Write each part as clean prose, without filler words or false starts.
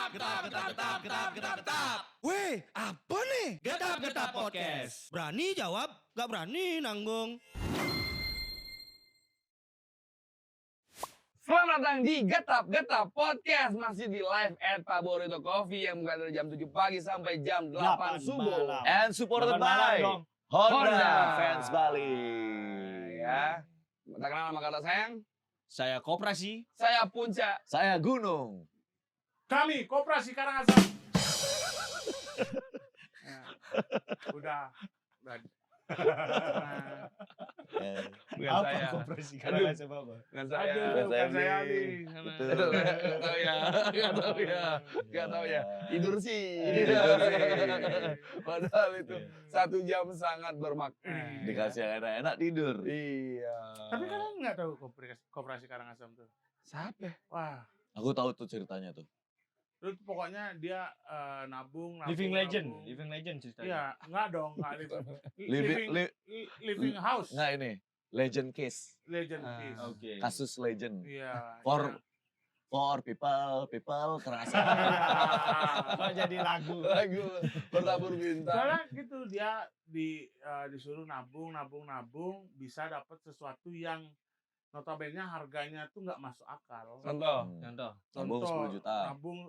Getap. Weh, apa nih? Getap podcast. Berani jawab, gak berani nanggung. Selamat datang di Getap Podcast. Masih di live at Paborito Coffee yang buka dari jam 7 pagi sampai jam 8 subuh. malam. And supported Delapan malam by dong. Honda Fans Bali. Ya, tak kenal nama kata sayang. Saya Koperasi. Saya Punca. Saya Gunung. Kami Koperasi Karangasem. Ya, udah. Bukan Apa saya. Koperasi Aduh. Karangasem apa? Bukan saya. Aduh, Bukan bukan saya saya nih. nih. Betul. Aduh, nggak tahu ya. Nggak tahu ya. Tidur sih. Tidur sih. Padahal itu 1 jam sangat bermakna. Dikasih yang enak-enak tidur. Iya. Tapi kalian nggak tahu Koperasi Karangasem tuh? Siapa? Wah, Aku tahu tuh ceritanya tuh. itu pokoknya dia nabung. Living legend ceritanya. Iya, nggak dong, nggak living house. Nggak ini. Legend case. Legend Ah, piece. Oke. Kasus legend. Iya. For iya. people kerasa. Kok jadi lagu? Lagu bertabur bintang. Soalnya gitu dia disuruh nabung bisa dapat sesuatu yang notabene harganya tuh nggak masuk akal. Contoh. Contoh. Nabung 10 juta. Nabung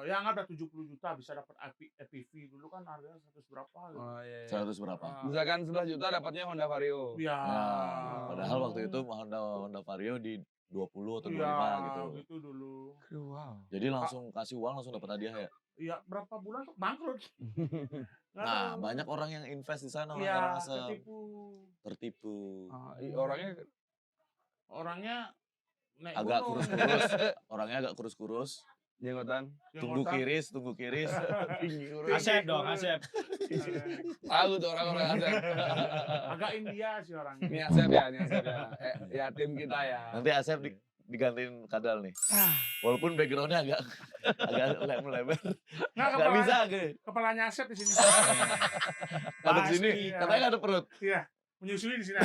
ya nggak ada 70 juta bisa dapat EPV dulu kan harganya 100 berapa gitu. Oh iya. 100 berapa? Misalkan 11 juta dapatnya Honda Vario. Iya. Nah, padahal waktu itu Honda Vario di 20 atau 25 gitu. Gitu dulu. Wow. Jadi langsung kasih uang langsung dapat hadiah ya. Iya, berapa bulan tuh bangkrut. Nggak Nah, tahu. banyak orang yang invest di sana orang Iya, Karangasem. tertipu. Orangnya Orangnya naik Agak gunung. kurus-kurus. Orangnya agak kurus-kurus. jenggotan. Tunggu Jenggotan. kiris. Asep dong, Asep. Tahu tuh orang-orang Asep. Agak India sih orangnya. Ini Asep ya. Ya tim kita ya. Nanti Asep digantiin Kadal nih. Ah. Walaupun backgroundnya agak lebar. Nggak, Gak bisa kepalanya Asep di sini. Kadang Pasti, sini. ya. Katanya gak ada perut. Iya, menyusui di sini.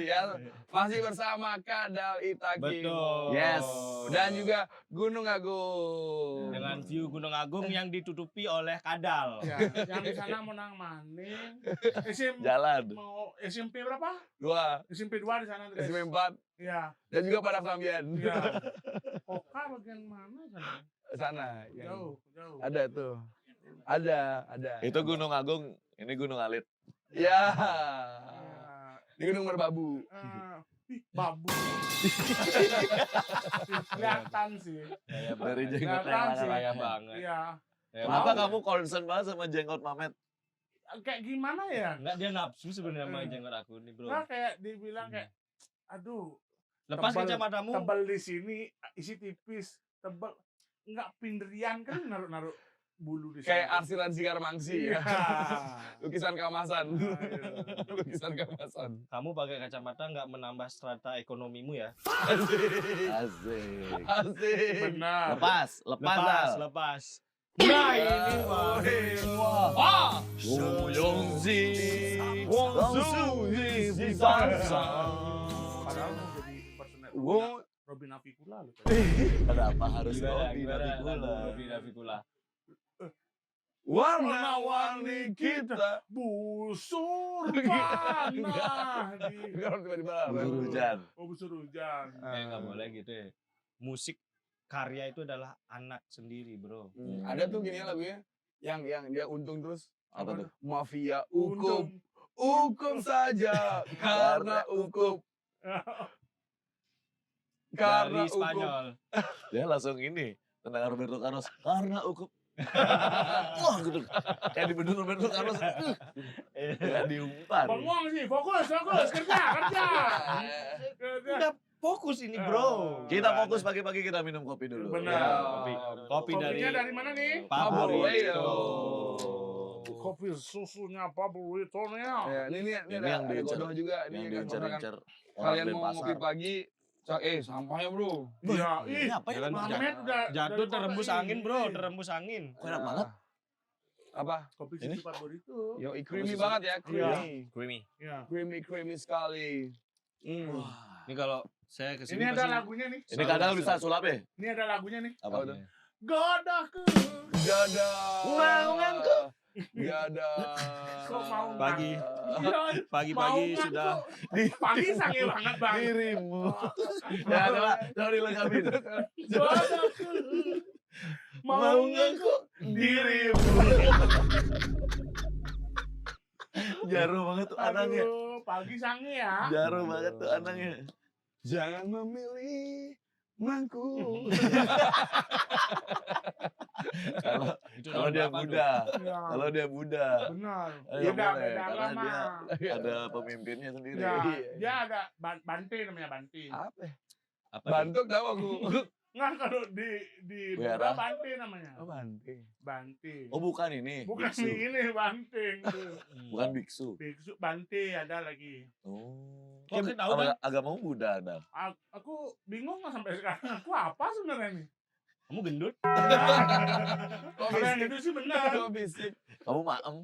Ya, masih bersama Kadal Itaki. Betul. Yes. Dan juga Gunung Agung. Dengan view Gunung Agung yang ditutupi oleh kadal. Ya, yang di sana menang maning. Jalan. Mau SMP berapa? 2, SMP 2 di sana. guys. SMP 4, Iya. dan juga Padang Sambian. Iya. Oka bagian mana sana? Sana. Jauh. Ada tuh. Ada. Itu Gunung Agung, ini Gunung Alit. Ya. Ya. Di Gunung Merbabu. Ih, babu. Kelihatan sih. Dari jenggot Kelihatan yang sih. Raya banget. Iya. Kenapa kamu concern banget sama jenggot Mamet? Kayak gimana ya? Enggak, dia nafsu sebenarnya sama jenggot aku nih, Bro. Nah, kayak dibilang kayak, aduh, Lepas tebal- kacamatamu. tebal di sini, isi tipis, tebal, nggak pinderian kan naruh bulu di Kayak sana. arsiran Sigar Mangsi Iya. ya. Lukisan kamasan. Ayo. Lukisan kamasan. Kamu pakai kacamata nggak menambah strata ekonomimu ya? Asik. Asik. Benar. Lepas. Lepas. Nah, ini mah. Ah! Woyongzi. Padahal mau jadi personel Wow. Robin Avikula loh. Kenapa harus Gimana, Robi gimana Navikula? lagu Robi Navikula? Warna-warni kita. Busur panah di Kalau tiba-tiba Busur hujan. busur hujan. Nggak boleh gitu ya. Musik karya itu adalah anak sendiri, Bro. Ada tuh gini lagunya. Yang dia untung terus. Apa tuh? Mafia hukum saja karena hukum. Dari Spanyol. Dia langsung ini. Tentang Roberto Carlos. Karena ukup. Wah gitu. Kayak di bener Roberto Carlos. Kayak diumpan. Bengong sih, fokus, kerja. Udah fokus ini, Bro. Kita fokus pagi-pagi kita minum kopi dulu. Benar. Ya. Kopi dari Kopinya dari mana nih? Paborito. Kopi susunya Paboritonya. Ya, ini Ini ada yang diincar. godoh juga. Yang Ini kan diincar-incar orang kalian dari mau pasar. ngopi pagi, sampahnya bro. Iya, Ini apa ya? Jangan Mamet udah jatuh dari kota terembus ini. angin, Bro. Terembus angin. Kok enak banget? Apa? Kopi Ini? susu Paborito. Yo, creamy banget ya, Iya. creamy. Creamy. Iya. Creamy sekali. Ini kalau Saya kesini Ini ada pasti- lagunya nih. Ini kadang bisa sulap ya? Ini ada lagunya nih. Apa tuh? Godahku. Gada. Mau ngaku. Gada. Kok mau Pagi. ngaku? Pagi-pagi Mau sudah ngaku. Pagi sange banget bang. Dirimu. Ya, coba dilengkapin. Godahku. Mau ngaku dirimu. Jaru banget tuh anaknya. Aduh, pagi sange ya. Jaru banget tuh anaknya. Jangan memilih mangku. Kalau itu kalau tahun dia berapa tuh? Buddha, Ya, kalau dia Buddha, benar. nggak Beda boleh, beda karena agama. ada pemimpinnya sendiri. Ya, dia ada Bante namanya Bante. Apa? Apa tuh? Bantuk tahu aku. Nggak kalau di Wihara? Buddha Bante namanya. Oh, banting. Bante. Oh bukan ini, Bukan biksu. ini Banting tuh. Bukan biksu. Biksu Bante ada lagi. Oh. Kok kita tahu, Dan? Agamamu Buddha ada. Aku bingung nggak sampai sekarang. Aku apa sebenarnya nih? Kamu gendut? Kok Kalau yang bisik? itu sih benar. Kok bisik? Kamu maem.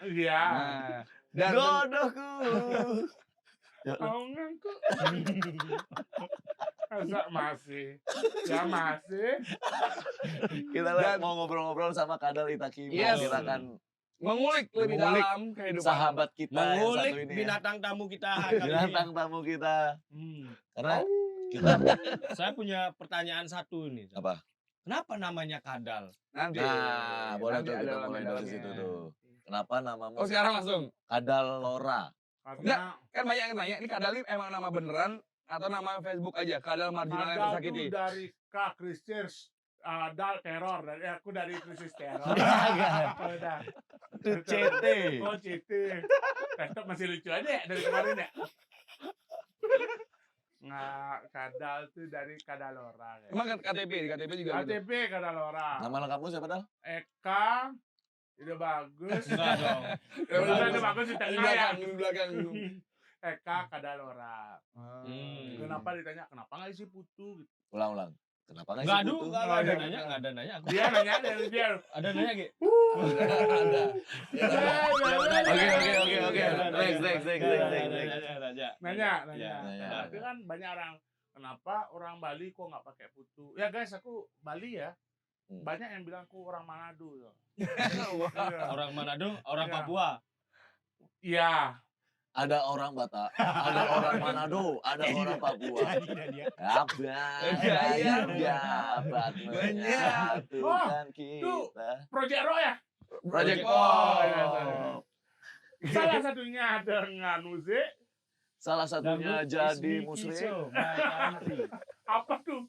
Iya. Nah, dan Godohku. Ya, Mau ngaku. Masa masih? Ya masih. kita Dan- mau ngobrol-ngobrol sama Kadal Itaki. Yes. Kita akan mengulik lebih Mengulik dalam kehidupan. sahabat kita yang Mengulik satu ini ya. binatang tamu kita kali ini. Binatang tamu kita. Karena Oh. kita Saya punya pertanyaan satu nih. apa? Kenapa namanya kadal? Nanti. Nah, boleh Nanti tuh ada kita dalam- mulai dari dalamnya. situ tuh. Kenapa namamu Oh, sekarang langsung. Kadal Lora? Karena Kan banyak yang tanya, ini Kadal ini emang nama beneran atau nama Facebook aja? Kadal Marginal yang ada Tersakiti. tuh dari Kak Kristus. Dal teror dari aku dari krisis teror. Udah. Itu CT. Oh CT. Tetap masih lucu aja ya dari kemarin ya. Nggak, kadal tuh dari Kadalora. Ya. Emang kan KTP, di KTP juga gitu. KTP Kadalora. Nama lengkapmu siapa Dal? Eka. Udah bagus. Enggak dong. Udah bagus di Di tengah ya. belakang, di belakang. Eka Kadalora. Hmm. Kenapa ditanya kenapa nggak isi putu? Gitu. Ulang-ulang. Kenapa nggak Enggak sih ada, butuh? enggak ada nanya, enggak ada nanya. Aku Dia nanya dari dia. ada nanya gitu. Ada. Oke. Next. Nanya. Nanya. Ya, nanya. Tapi kan banyak orang kenapa orang Bali kok nggak pakai putu? Ya guys, aku Bali ya. Hmm. Banyak yang bilang aku orang Manado. Ya. Iya. Orang Manado, orang Iya. Papua. Iya. Ada orang Batak, ada orang Manado, ada orang Papua. Abang, Iya. dapat menyatukan kita. Project Rock ya. Project Pop. Pop. Salah satunya dengan musik. Salah satunya Dangdut jadi is musrik. Mikiso, my country. Apa tuh?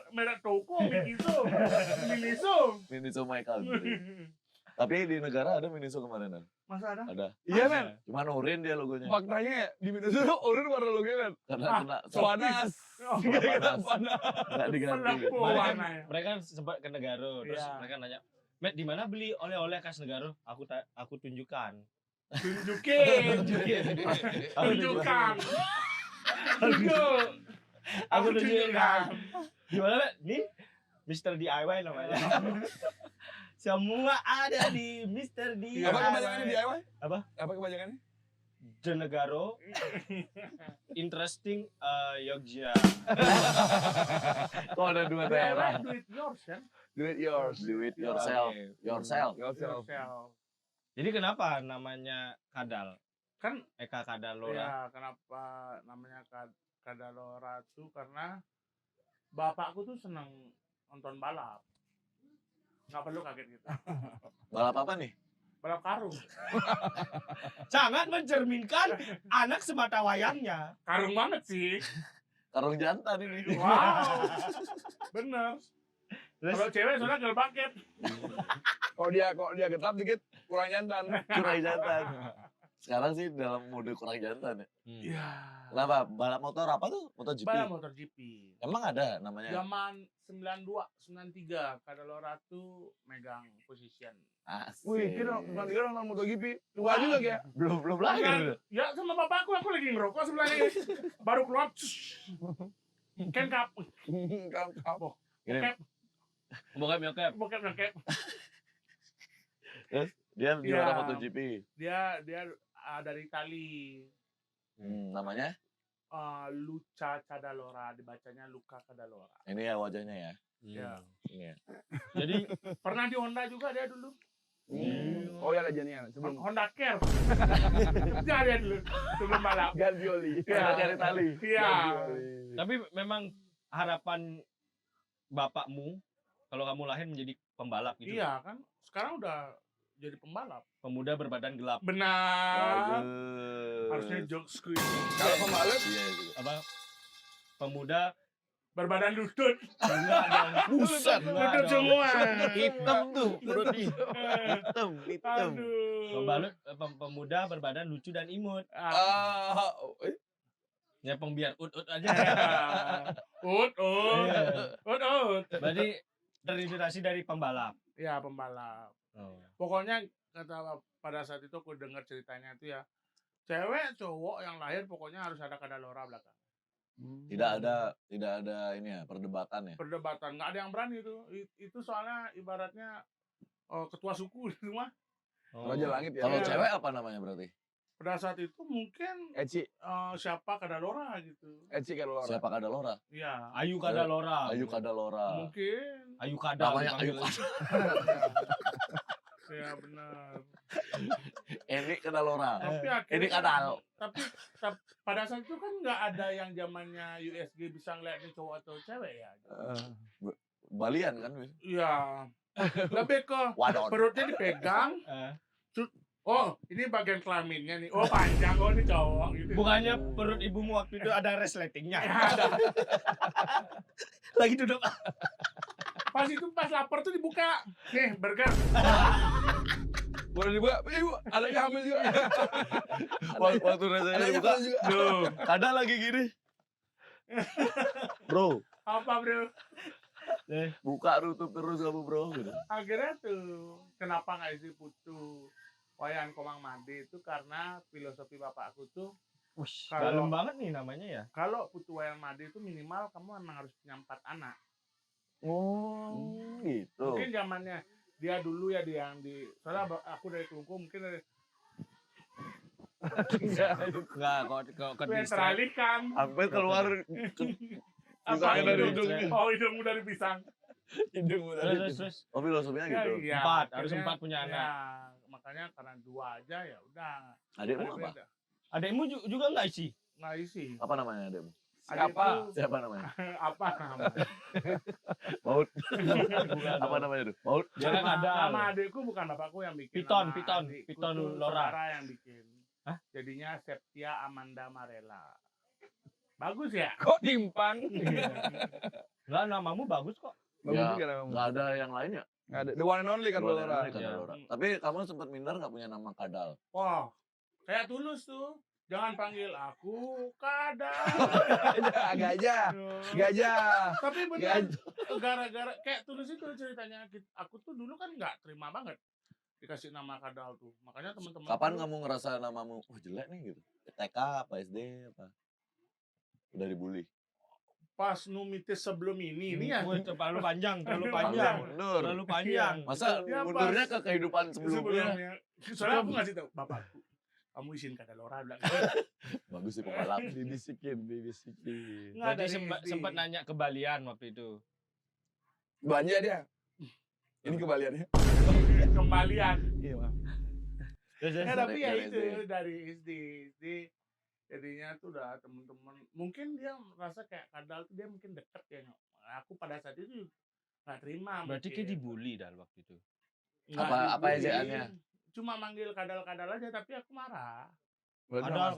Merek toko, Miniso. Miniso. Miniso My Country. Tapi di negara ada Miniso kemarin, Dan. Masa ada? Ada. Iya, men. Cuman orin dia logonya. Faktanya di Minnesota orang warna logo kan. Karena kena Panas. Oh, Gara-gara panas. panas. nggak diganti. Pelempo Mereka, warnanya. mereka sempat ke Negaro, terus Iya. mereka nanya, Met, di mana beli oleh-oleh khas Negaro? Aku tunjukkan. Tunjukin. Tunjukkan. Tunjuk. Aku tunjukkan. Di mana, Met? Nih, Mr. DIY namanya. Semua ada di Mr. DIY. Apa kebanyakannya DIY? Apa? Apa kebanyakannya? The Negaro. Interesting Yogya. Kok ada dua daerah? Do it yours kan? Do it yours. Do it yourself. Yourself. Yourself. Yourself. Jadi kenapa namanya Kadal? Kan Eka Kadal Lora. ya kenapa namanya Kadalora tuh karena bapakku tuh seneng nonton balap. Nggak perlu kaget gitu. Balap apa nih? Balap karung. Sangat mencerminkan anak semata wayangnya. Karung banget sih. Karung jantan ini. Wow. Bener. Terus Kalau cewek soalnya girl bucket. Kok dia getap dikit kurang jantan. Kurang jantan. Sekarang sih dalam mode kurang jantan ya. Iya. Kenapa? Balap motor apa tuh? MotoGP. Balap motor GP. Emang ada namanya? Zaman 92, 93 Kadalora tuh megang position. Asik. Wih, kira bukan kira nonton MotoGP. Tua juga kayak. Belum lahir. Ya sama bapakku aku lagi ngerokok sebelahnya. Baru keluar. Ken cup. Kapok. Gini, bokep nyokep. Bokep. dia juara Iya. MotoGP. Dia dari Itali. Namanya? Luca Cadalora, dibacanya Luca Cadalora. Ini ya wajahnya ya. Ya. Ini ya. Jadi Pernah di Honda juga dia dulu. Oh ya legendnya sebelum Honda Care. Dia dia dulu sebelum balap. ganti oli. Iya. Cari tali. Iya. tapi memang harapan bapakmu kalau kamu lahir menjadi pembalap gitu. Iya kan, sekarang udah jadi pembalap. Pemuda berbadan gelap. Benar. Bagus. Harusnya jokes screen. Kalau pembalap Iya gitu. Apa? Pemuda Berbadan lutut. enggak dong. Buset. Enggak Lutut dong. semua. Hitam tuh perutnya. Hitam. Pembalap pemuda berbadan lucu dan imut. Ah. Ya pembiar ut aja. Ut. Iya. Ut. Berarti terinspirasi dari pembalap. Ya pembalap. Oh. Pokoknya pada saat itu aku dengar ceritanya itu ya. Cewek cowok yang lahir pokoknya harus ada Cadalora belakang. Tidak ada ini ya perdebatan ya. Perdebatan nggak ada yang berani itu. Itu soalnya ibaratnya ketua suku di rumah. Oh. Raja Langit ya. Kalau Iya. cewek apa namanya berarti? Pada saat itu mungkin Eci siapa Cadalora gitu. kan orang. Siapa Kadalora? Iya. Ayu Kadalora. Ayu Kadalora. Mungkin. Ayu Kadal. Namanya Ayu dipanggil. Ya benar. Ini Kadalora. Tapi Ini akhirnya kadal. Tapi pada saat itu kan nggak ada yang zamannya USG bisa ngeliatin cowok atau cewek ya. Balian kan? Iya. Lebih ke Wadon. perutnya dipegang. Eh, Oh, ini bagian kelaminnya nih. Oh, panjang. Oh, ini cowok gitu. bukannya perut ibumu waktu itu ada resletingnya. Ya, ada. Lagi duduk. Pas lapar tuh dibuka. Nih, burger. Boleh dibuka, ibu, ada yang hamil juga. Waktu rasanya Ada dibuka, yang juga. Duh, kadang lagi gini. Bro, apa bro? buka tutup terus kamu bro. Gitu. Akhirnya tuh, kenapa nggak isi putu? Wayan Komang Made itu karena filosofi bapakku tuh, Wih, Kalau- dalam banget nih namanya ya. kalau putu Wayan Made itu minimal kamu memang harus punya 4 anak. Oh, gitu. Mungkin zamannya dia dulu ya dia yang di, soalnya aku dari Kelungkung mungkin dari Enggak, kalau ke distrik. teralihkan. Sampai keluar Apa Pisangnya dari hidung? hidungnya. Oh, hidungmu dari pisang. Hidung Terus. oh filosofinya gitu. Iya, Empat, harus makanya- 4 punya anak. Ya, makanya karena 2 aja ya udah. Adikmu apa? Beda. Adekmu juga enggak isi? Nggak isi. Apa namanya adikmu? Adik Siapa? itu- Siapa namanya? apa namanya? Maut. Bukan Apa dong. namanya tuh? Maut. Dia kan ada. Nama adikku bukan bapakku yang bikin. Piton, nama Piton, adikku Piton tuh Lora. saudara yang bikin. Hah? Jadinya Septia Amanda Marella. Bagus ya? Kok timpang? Enggak, namamu bagus kok. Bagus Ya, juga namamu. Nggak ada yang lainnya. Nggak ada. The one and only kan Keluar Lora. dari Kadalora. Tapi kamu sempat minder nggak punya nama Kadal? Wah, kayak Tulus tuh. Jangan panggil aku Kadal. Gajah. Gajah. Tapi benar Gajah. gara-gara kayak Tulus itu ceritanya, aku tuh dulu kan nggak terima banget dikasih nama Kadal tuh. Makanya teman-teman Kapan tuh- kamu ngerasa namamu, wah jelek nih gitu? TK, apa SD, apa? Udah dibully? pas numitis sebelum ini ya Wih, terlalu panjang, terlalu Terlalu panjang. Mundur. Terlalu panjang. Masa Ya, mundurnya pas. ke kehidupan sebelumnya? Soalnya aku ngasih tahu bapakku, kamu izin Kadalora bilang. Bagus sih pembalap. Dibisikin. Nggak, Berarti dari SD. sempat nanya ke Balian waktu itu. Belanja dia. Ini kembaliannya. Kembalian. Iya, maaf. Ya, tapi ya Dari itu SD. dari SD jadinya tuh udah temen-temen mungkin dia merasa kayak Kadal tuh dia mungkin deket ya. Aku pada saat itu nggak terima. Berarti mungkin. kayak dibully dah waktu itu. Nggak Apa dibully. ejaannya? Cuma manggil Kadal-Kadal aja tapi aku marah. Kadal.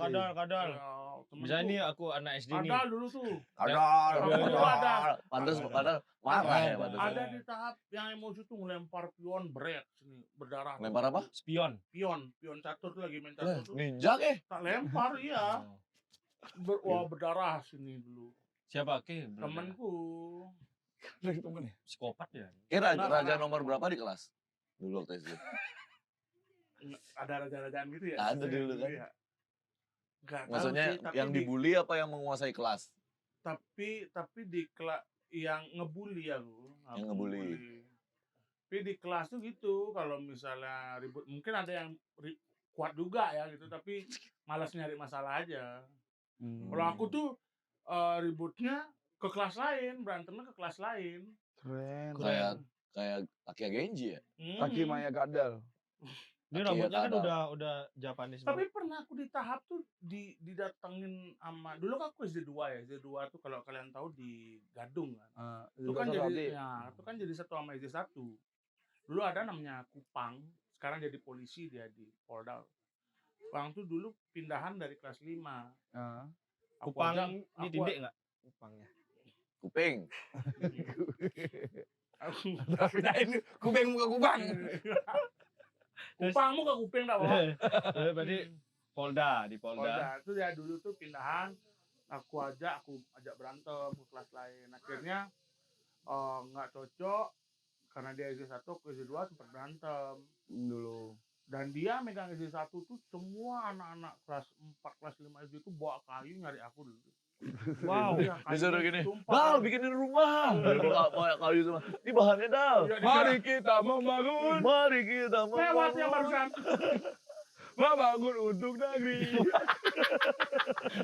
Temenku, Bisa nih aku anak SD nih. Kadal dulu tuh Kadal, Dulu ada. Pantes Kadal marah ya pantes. ada di tahap yang emosi tuh ngelempar pion berat sini berdarah. Lempar apa? Spion. Pion catur tuh lagi main catur tuh. Ninja Tak lempar iya. Oh. Wah berdarah sini dulu. Siapa ke? Temenku. Temen ya? Psikopat ya. Kira Nggak, raja nggak. nomor berapa di kelas? Dulu waktu SD. Ada raja-rajaan gitu ya? Ada dulu kan? Iya. Nggak tahu Maksudnya sih, tapi yang dibully apa yang menguasai kelas? tapi di kelas yang ngebully aku. Yang ngebully. Tapi di kelas tuh gitu, kalau misalnya ribut, mungkin ada yang kuat juga ya gitu, tapi malas nyari masalah aja. Kalau aku tuh ributnya ke kelas lain, berantemnya ke kelas lain. Keren. Kayak Akia Genji ya. Kaki Maya Kadal. Ini Akia rambutnya kan Kadal. udah Japanese Tapi banget. pernah aku di tahap tuh didatengin sama dulu kan aku SD2 ya. SD2 tuh kalau kalian tahu di Gadung kan. Itu kan jadi satu sama SD1. Dulu ada namanya Kupang, sekarang jadi polisi dia di Polda. Kupang tuh dulu pindahan dari kelas 5. Kupang ini tindik nggak? Kupangnya. Kuping. Pindahin kuping muka kupang. Kupangmu ke kuping tak apa? Berarti di Polda. Itu ya dulu tuh pindahan, aku ajak berantem ke kelas lain. Akhirnya nggak cocok karena dia SD1 ke SD2 sempat berantem Dulu. dan dia megang SD1 tuh semua anak-anak kelas 4 kelas 5 SD itu bawa kayu nyari aku dulu. Wow. Iya, Disuruh kayunya gini, sumpah, Dal Dal. bikinin rumah. Bawa kayu semua. Ini bahannya Dal. Iya, Mari kita membangun. Mari kita lewat yang membangun. barusan. Membangun untuk negeri.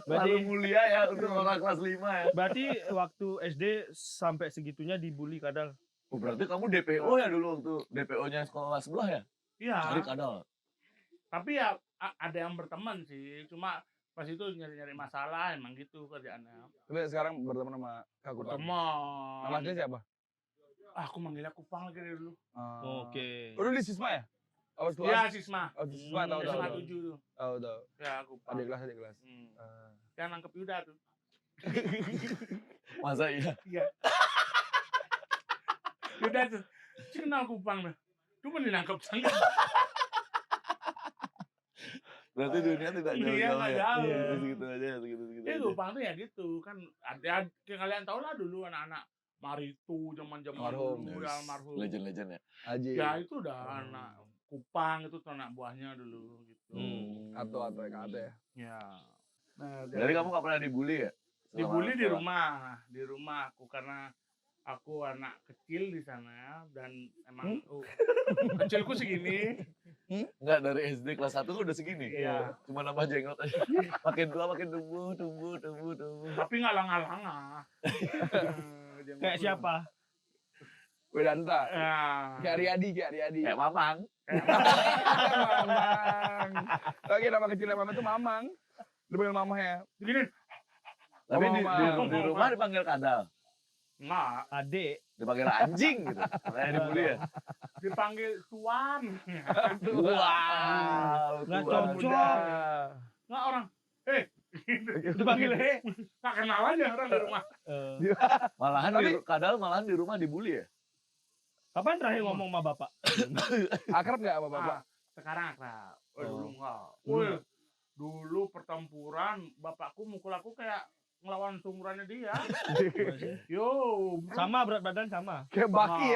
Terlalu mulia ya untuk orang kelas 5 ya. Berarti waktu SD sampai segitunya dibully kadal. Oh, berarti kamu DPO ya dulu waktu DPO-nya sekolah sebelah ya? Iya. Cari kadal. Tapi ya ada yang berteman sih, cuma pas itu nyari-nyari masalah emang gitu kerjaannya. Tapi sekarang berteman sama Kak Kupang. Teman. Nama dia siapa? Aku manggilnya Kupang lagi dari dulu. Oke. Dulu di Sisma ya? Awas kelas. Iya, Sisma. Oh, di Sisma tahu SMA tahu. 7 tuh. Tahu. Ya, Kupang. Adik kelas. Yang nangkep Yuda tuh. Masa iya? Iya. Yuda tuh. Kenal Kupang dah. Cuma dinangkep sangat. Berarti dunia tidak Iya, jauh-jauh nggak ya? jauh. Iya, segitu aja, segitu Ya aja. Kupang tuh ya gitu kan. Ada kalian tahu lah dulu anak-anak Maritu zaman-zaman Almarhum. dulu ya almarhum. Legend-legend ya. Aji. Ya itu udah anak Kupang itu tuh anak buahnya dulu gitu. Atau ya. Ya. Nah, Jadi kamu gak pernah dibully ya? Selama dibully di sekolah? rumah aku karena aku anak kecil di sana dan emang kecilku segini. Enggak, dari SD kelas 1 udah segini? Iya. Cuma nambah jenggot aja. Makin tua makin tumbuh. Tapi ngalang-alang. Kayak siapa? Wedanta. Ya. Kayak Riyadi. Kayak Mamang. Mamang. Oke, nama kecilnya Mamang itu Mamang. Dipanggil mamanya. Begini. Tapi Mamang. di rumah dipanggil kadal. Enggak. Adik. Dipanggil anjing gitu. Makanya dibully ya? Dipanggil tuan. Wow. Nggak Tuan. cocok. Enggak orang. Dipanggil he. Nggak kenal aja orang di rumah. Malahan di rumah dibully ya? Kapan terakhir ngomong sama bapak? Akrab nggak sama bapak? Sekarang akrab. Dulu enggak. Dulu. Dulu pertempuran bapakku mukul aku kayak ngelawan seumurannya dia. Yo, bro. Sama berat badan sama. Kayak Baki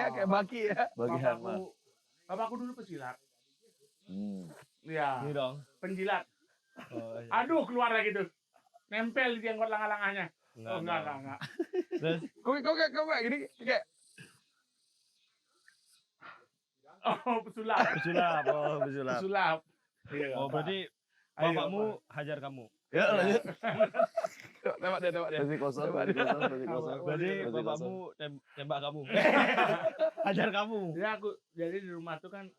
ya. Bagi Hama. Bapakku dulu pesilat. Hmm. Iya, Ini dong. penjilat. Oh, iya. Aduh, keluar lagi tuh. Nempel di jenggot langah-langahnya. Oh, enggak. Terus Kok kayak gini kayak Oh, pesulap. pesulap. Pesulap. Iya. Oh, berarti Ayo, bapakmu hajar kamu. Ya lanjut. tembak dia. Masih kosong. Berarti Masih bapakmu tembak kamu. Hajar kamu. Jadi di rumah tuh kan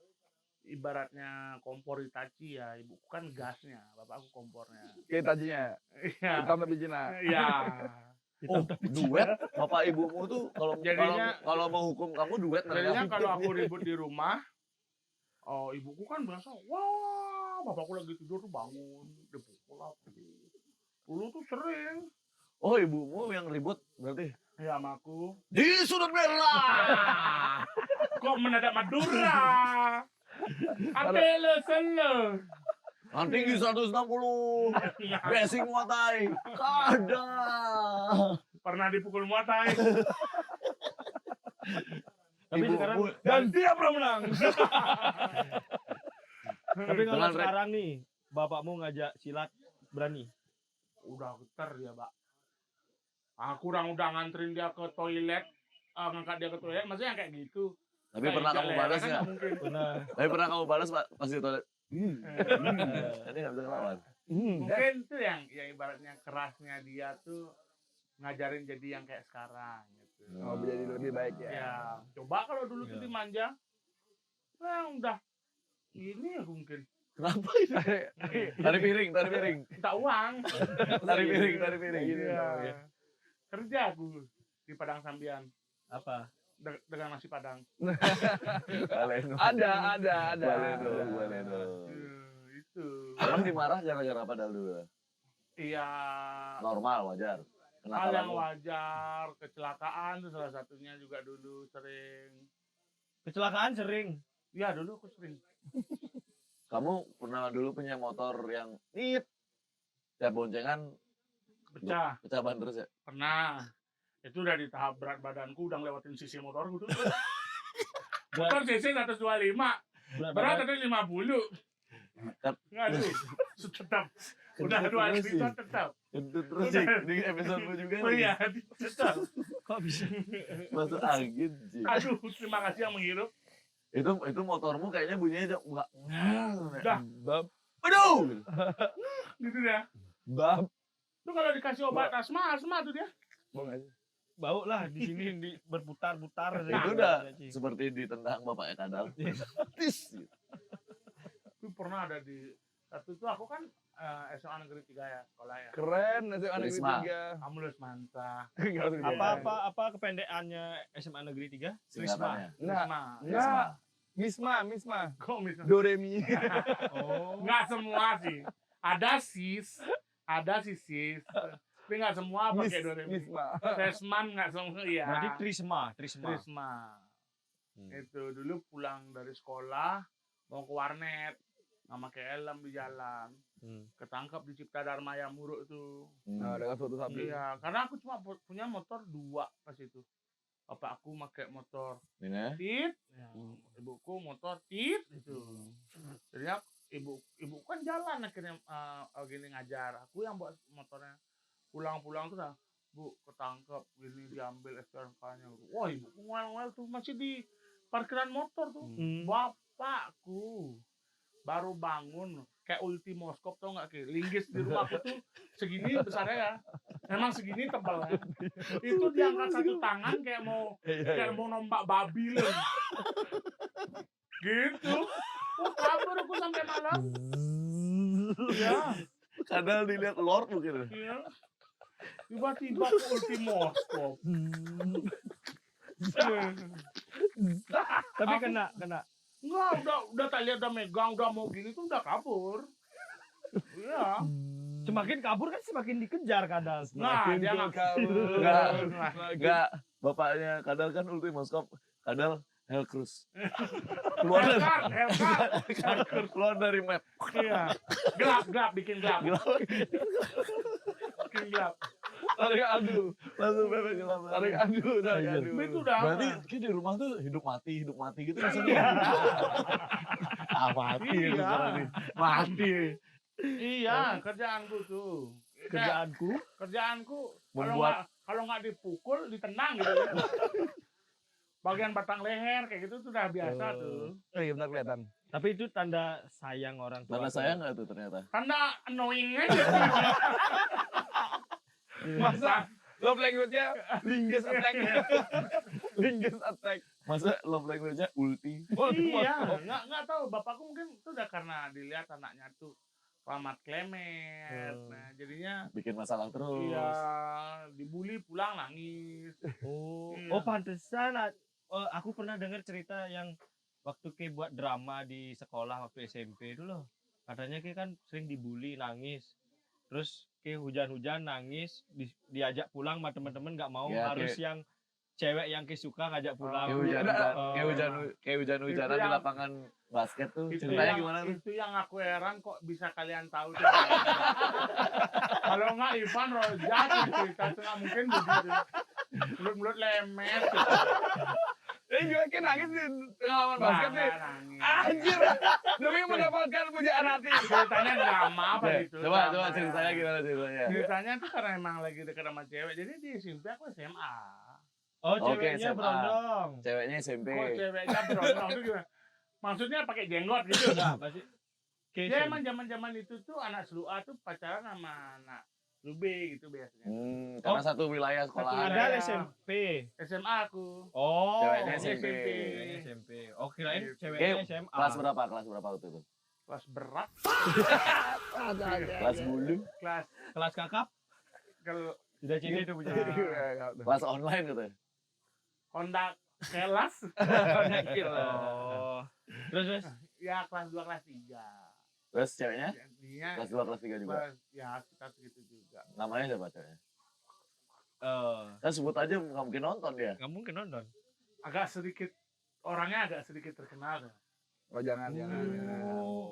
ibaratnya kompor Hitachi ya, ibuku kan gasnya, bapakku kompornya. kayak tajinya. Iya. Hitam tapi Cina. Iya. Oh, duet bapak ibumu tuh kalau mau hukum kamu duet Jadinya kalau aku ribut di rumah, ibuku kan biasa, wah, bapakku lagi tidur tuh bangun, dipukul aku. Dulu tuh sering. Oh, ibumu yang ribut berarti. Ya sama aku. Di sudut merah. Kok mendadak Madura? Apele sele. Tinggi 160. Basic muatai. Kada. Pernah dipukul muatai. Tapi Ibu- sekarang bu- Dan dia pernah menang. tapi kalau Dengan sekarang nih bapakmu ngajak silat berani. Udah getar dia, Pak. Aku udah nganterin dia ke toilet, ngangkat dia ke toilet, maksudnya kayak gitu. Tapi pernah kamu balas kan nggak? mungkin. Benar. Tapi pernah kamu balas pas di toilet. Ini nggak bisa ngelawan. Mungkin itu yang ibaratnya kerasnya dia tuh ngajarin jadi yang kayak sekarang gitu. Oh, jadi lebih baik ya. Ya, coba kalau dulu tuh Iya. dimanja, udah ini aku mungkin Kenapa itu? Tarik piring. minta uang. Tarik piring. Iya. Kerja aku di Padang Sambian Apa? dengan nasi Padang. Baleno. Ada. Baleno. Itu. Emang dimarah gara-gara padahal dulu? Iya. Normal, wajar. Hal yang Kenakalan lu. wajar, kecelakaan tuh salah satunya juga dulu sering. Kecelakaan sering. Iya dulu aku sering. Kamu pernah dulu punya motor yang tiap boncengan Pecah. pecah ban terus ya? Pernah. Itu udah di tahap berat badanku, udah ngelewatin sisi motorku tuh. Motor cc 125, berat ada 50. Aduh, tetap. Udah dua episode tetap. Itu terus sih di episode lu juga Oh nih. iya, tetap. Kok bisa? Masuk angin sih. Aduh, terima kasih yang menghirup. Itu motormu kayaknya bunyinya enggak. Dah. Bab. Aduh. Gitu ya. Bab. Tuh kalau dikasih obat asma tuh dia. Bau lah di sini berputar-putar. Itu udah seperti ditendang bapaknya kadal. Tis. Itu pernah ada di satu itu aku kan SMA Negeri 3 ya, sekolah ya. Keren, SMA Negeri Risma. 3. Kamu lulus mantap. Apa kependekannya SMA Negeri 3? Singkatannya. Misma. Kok misalnya? Doremi. Oh. Nggak semua sih. Ada sis. Tapi nggak semua pakai Doremi. Misma. Resman nggak semua ya. Berarti Trisma. Trisma. Itu dulu pulang dari sekolah mau ke warnet, nggak pakai helm di jalan, ketangkap di Cipta Dharma yang Muruk tuh. Nah, dengan foto sapi. Iya, karena aku cuma punya motor 2 pas itu. Bapak aku pakai motor Ini tit, ya, ibuku motor tit itu. Jadi ibu kan jalan akhirnya gini ngajar. Aku yang bawa motornya. Pulang-pulang tuh dah, Bu, ketangkep gini diambil STNK-nya. Wah, ibu ngel tuh masih di parkiran motor tuh. Bapakku baru bangun kayak ultimoskop tau nggak, kayak linggis di rumahku tuh segini besarnya ya. Memang segini tebalnya. Itu diangkat satu tangan kayak mau nombak babi loh. Gitu. Oh, kabur aku sampai malam. Ya. kadal dilihat Lord mungkin. Iya. Tiba-tiba ke ultimoskop. Tapi kena. Enggak, udah tak lihat udah megang, udah mau gini tuh udah kabur. Iya. Semakin kabur kan semakin dikejar kadang. Nah, dia nggak kabur. Enggak. Bapaknya kadal kan ultimoskop. Kadal Hellcruise. Keluar dari keluar dari map. Iya. Gelap, bikin gelap. Bikin gelap. Tarik adu. Langsung bebek gelap. Tarik adu. Itu udah. Berarti kayak di rumah tuh hidup mati gitu maksudnya. Mati Iya. itu sekarang nih. Mati. Iya, kerjaanku tuh. Kerjaanku Kerjaanku Membuat- kalau nggak dipukul, ditendang gitu. Bagian batang leher kayak gitu tuh udah biasa tuh. Oh iya, benar kelihatan. tapi itu tanda sayang orang tua. Tanda sayang nggak tuh ternyata? Tanda annoying aja. Masa love language-nya linggis attack. Linggis attack. Masa love language-nya ulti? Iya, nggak tahu. Bapakku mungkin itu udah karena dilihat anaknya tuh selamat klemet. Nah, jadinya Bikin masalah terus. iya dibully pulang nangis. Oh, Iya. pantesan. Aku pernah dengar cerita yang waktu Ki buat drama di sekolah waktu SMP itu loh. Katanya Ki kan sering dibully, nangis. Terus Ki hujan-hujan nangis, diajak pulang sama teman-teman nggak mau, Ya, harus yang cewek yang Ki suka ngajak pulang. Kayak hujan-hujanan Itu di yang- lapangan basket tuh. Itu Ceritanya yang, gimana tuh? itu yang aku heran kok bisa kalian tahu tuh. Kalau nggak Ivan Roja cerita itu nggak mungkin begitu. Mulut-mulut lemet. Ini juga kan nangis di pengalaman basket nih. Nangis. Anjir. Demi mendapatkan pujaan hati. Ceritanya drama apa gitu. Coba drama. ceritanya gimana ceritanya? Ceritanya tuh karena emang lagi dekat sama cewek. Jadi di SMP aku SMA. Oh, Oke, ceweknya SMA. berondong. Ceweknya SMP. Kok ceweknya berondong tuh gimana? Maksudnya pakai jenggot gitu? Enggak, pasti Ya emang zaman-zaman itu tuh anak Selu A tuh pacaran sama anak Selu B gitu biasanya. Karena satu wilayah sekolah. Satu Ada wilayah. SMP. SMA aku. Oh, Ceweknya SMP. SMP. Oh, kirain Gitu. ceweknya SMA. Kelas berapa waktu itu? Kelas berat, Kelas bulu. Kelas kakap. kalau Sudah CD itu punya. Kelas online gitu ya? kondak kelas. Oh. Terus Ya kelas 2, kelas 3. Terus ceweknya? Dia Kelas 2, kelas 3 juga? ya kita segitu juga. Namanya siapa ceweknya? eh Kan sebut aja nggak mungkin nonton dia. nggak mungkin nonton. Orangnya agak sedikit terkenal. Kan? Oh jangan.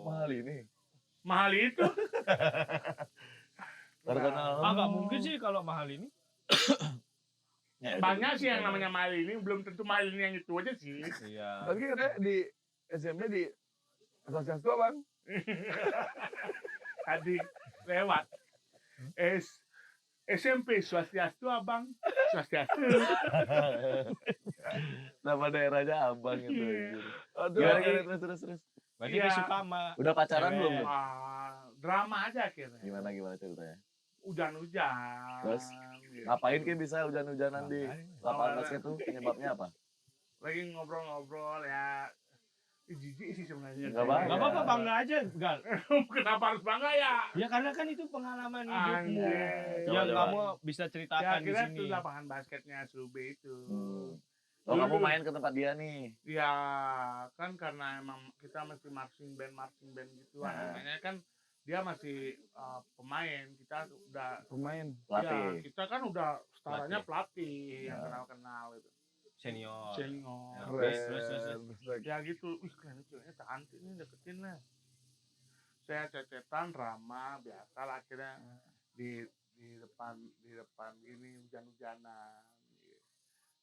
Mahal ini. Mahal itu. Terkenal. Nggak mungkin sih kalau mahal ini. Ya, Banyak sih yang namanya mahal ini, belum tentu mahal ini yang itu aja sih. Iya. Tapi katanya di SMP di asosiasi tua bang. Tadi lewat. SMP Swastiastu Abang. Swastiastu. Nama daerahnya Abang gitu. Aduh, Gimana terus. Berarti Iya. dia suka sama Udah pacaran Cewek. belum? Drama aja akhirnya. Gimana ceritanya? Hujan-hujan. Terus? Gitu. Ngapain kayak bisa hujan-hujanan di lapangan basket tuh? Penyebabnya apa? Lagi ngobrol-ngobrol ya. Jijik sih sebenarnya. Nggak apa-apa. Gak apa-apa, bangga aja, Gal. Kenapa harus bangga ya? Ya karena kan itu pengalaman hidupmu Anjay. yang Coba. kamu bisa Ya ceritakan di akhirnya sini. tuh lapangan basketnya Sube itu. Oh, kamu main ke tempat dia nih. Ya kan karena emang kita masih marching band gitu. Nah. Makanya kan dia masih pemain. Kita udah pemain. ya, Pelatih. kita kan udah setaranya pelatih yang Ya. kenal-kenal itu. Senior. Senior. Ya, terus. Ya gitu. Wih keren ceweknya cantik nih, deketin lah. Saya cecetan drama biasa lah akhirnya di depan gini hujan-hujanan.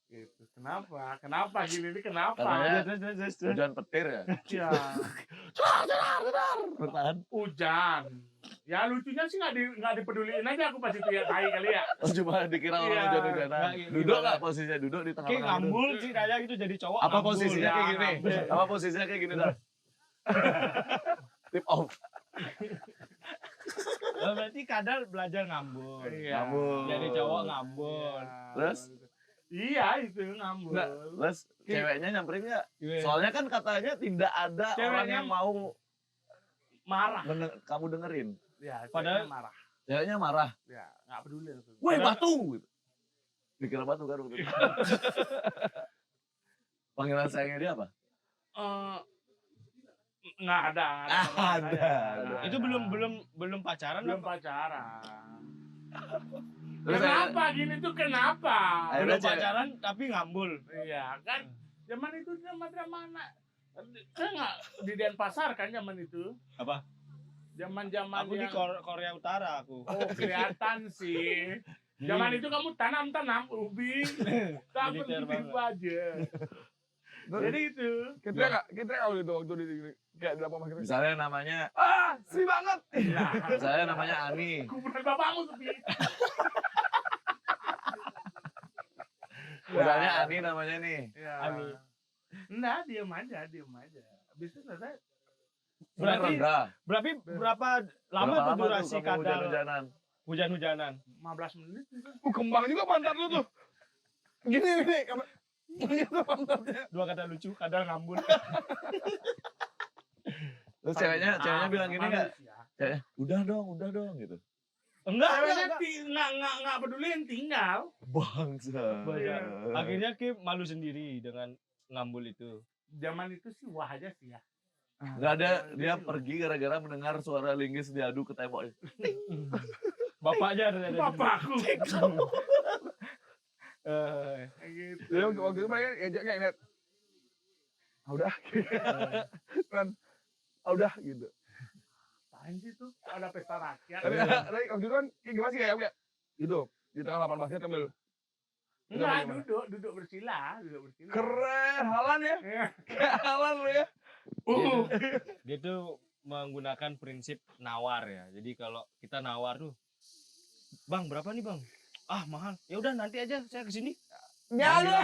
Gitu. Kenapa gini nih kenapa? Katanya Terus. hujan petir ya? Ya, Bertahan. hujan. Ya lucunya sih nggak dipeduliin aja aku pasti tiap hari kali ya. Oh, cuma dikira orang Iya. hujan-hujanan. Nggak, Duduk gimana? nggak posisinya? Duduk di Kayak tengah-tengah gitu. ngambul sih kayak gitu jadi cowok. Apa ngambul. posisinya kayak ya, gini? ngambul. Apa posisinya kayak gini dah? Tip off. Oh, berarti kadal belajar ngambul. Iya. Ngambul. Jadi cowok ngambul. Iya. Terus? Iya itu ngambul. Nggak, Terus ceweknya nyamperin nggak? Iya. Soalnya kan katanya tidak ada orang Ceweknya yang mau Marah. kamu dengerin. Ya, Padahal- ceweknya marah. Ceweknya marah. Ya, nggak peduli langsung. Woi batu! Gitu. Dikira batu kan waktu itu. Panggilan sayangnya dia apa? Nggak ada. Ada. Itu belum pacaran belum apa? pacaran. Terus Kenapa gini tuh kenapa? Akhirnya Belum cewek- pacaran tapi ngambul. Iya kan, zaman itu drama anak. Kan nggak di Denpasar kan zaman itu. Apa? Zaman-zaman Aku di yang Korea Utara aku. oh kelihatan sih. Zaman itu kamu tanam ubi, kamu Militer gitu aja. Jadi itu. Kita kalau itu waktu di kayak di lapangan basket. Misalnya namanya, Sepi banget. misalnya namanya Ani. Kuburan bapakmu sepi. Misalnya Ani namanya nih. Ya. Ani. Enggak, diam aja. Habis itu selesai. Berarti Reda. berapa lama Berapa tuh durasi tuh kamu kadal hujan-hujanan? hujan-hujanan? 15 menit. Kembang juga pantat lu tuh. Gini. Gitu pantatnya. Dua kata lucu, kadal ngambul. Terus ceweknya bilang gini nggak? Manusia. Ceweknya, udah dong gitu. Enggak, Ceweknya enggak. nggak peduliin, tinggal. Bangsa. Akhirnya Ki malu sendiri dengan ngambul itu. Zaman itu sih wah aja sih ya. Nggak ada, dia pergi gara-gara mendengar suara linggis diadu ke tembok. Bapaknya ada di Bapakku. Eh, Gitu. Jadi waktu itu mereka ngejak kayak ngeliat. Udah. Kan. Udah gitu. Apaan sih tuh? Ada pesta rakyat. Tapi waktu itu kan gimana sih kayak gitu. Di tengah lapangan basket sambil Enggak, duduk bersila. keren, halan ya. Ya. Kayak halan lu ya. dia tuh menggunakan prinsip nawar ya. Jadi kalau kita nawar tuh, Bang berapa nih Bang? Ah mahal. Ya udah nanti aja saya kesini. Nggak ada.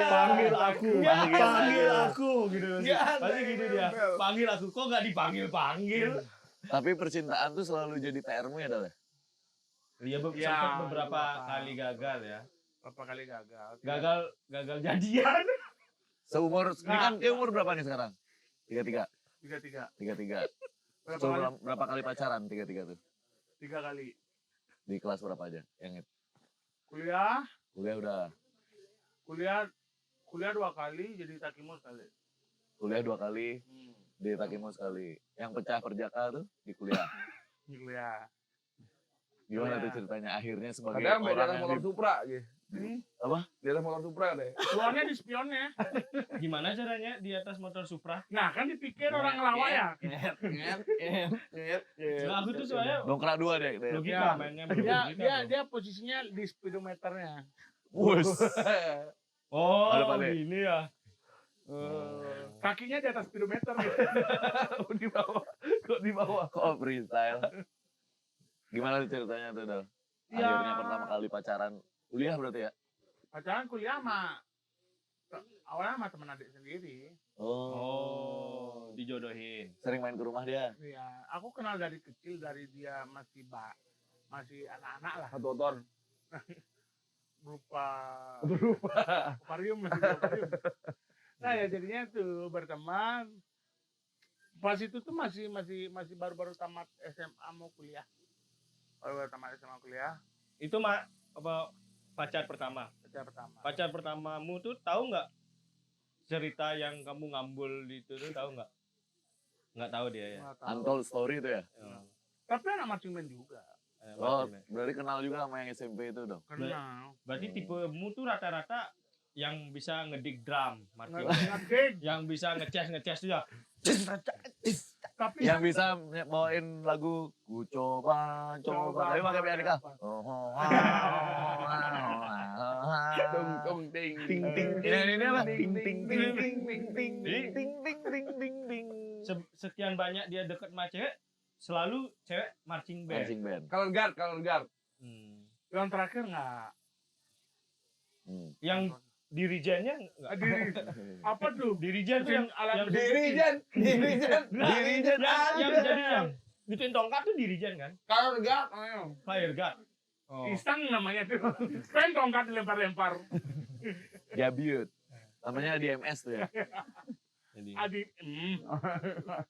Panggil aku, Nggak ada. panggil aku gitu. Nggak ada Pasti yang gitu dia. nempel. Panggil aku, kok nggak dipanggil? Tapi percintaan tuh selalu jadi PR-mu ya, Dal? Iya, Ya, sempat beberapa beberapa. kali gagal ya. Berapa kali gagal? Gagal jadian. Seumur, ini kan dia umur berapa nih sekarang? 33. 3. 33. Berapa Coba kali? berapa kali pacaran 33 tuh? 3 kali. Di kelas berapa aja? Yang itu. Kuliah Kuliah udah. kuliah 2 kali, jadi takimu sekali. Kuliah 2 kali, di Takimo sekali. Yang pecah perjaka tuh di kuliah. Kuliah. Gimana Kuliah. tuh ceritanya akhirnya sebagai Kadang beda orang dengan yang motor Supra gitu. Apa? Di atas motor Supra deh. Spionnya di spionnya. Gimana caranya di atas motor Supra? Nah, kan dipikir orang ngelawak ya. Nah, aku tuh soalnya Dongkrak 2 deh. logika mainnya berlogika. Dia posisinya di speedometernya. Wus. Oh, Ada Pak De. gini ya. Kakinya di atas speedometer gitu. Di bawah. Kok di bawah? Kok freestyle? Gimana tuh ceritanya tuh, Dal? Ya. Akhirnya pertama kali pacaran kuliah berarti ya? Pacaran kuliah awalnya sama teman adik sendiri. Oh, dijodohin. Sering main ke rumah dia. Iya, aku kenal dari kecil, dari dia masih anak-anak lah, Satu ton. berupa akuarium masih berupa akuarium. Nah ya jadinya tuh berteman. Pas itu tuh masih baru-baru tamat SMA mau kuliah. Baru tamat SMA kuliah, Itu apa pacar pertama? pacar pertama. Pacar pertamamu tuh tahu nggak cerita yang kamu ngambul itu tuh tahu nggak? Nggak tahu dia ya. Nggak tahu. Untold story itu ya? Tapi anak marching band juga. Oh, berarti kenal juga sama yang SMP itu dong? Kenal. Berarti tipemu tuh rata-rata yang bisa ngedik drum, marching band. Ngedik. Yang bisa nge-chess tuh ya. Tapi Yang bisa bawain lagu Ku coba, tapi pakai pianika. Tung ting Ting ting. Ini apa? Ting ting ting ting ting ting ting ting ting ting ting. Sekian banyak dia deket sama cewek, selalu cewek marching band. Marching band. Color guard. Hmm. yang terakhir nggak. Yang dirijennya nggak? Apa tuh? Dirijen tuh yang alat dirijen. Dirijen. Yang jadi yang gituin tongkat tuh dirijen kan? Color guard. Fire guard. Oh. Iseng namanya tuh. Kan tongkat dilempar-lempar. Jabiut. Namanya DMS tuh ya. Jadi, Adi.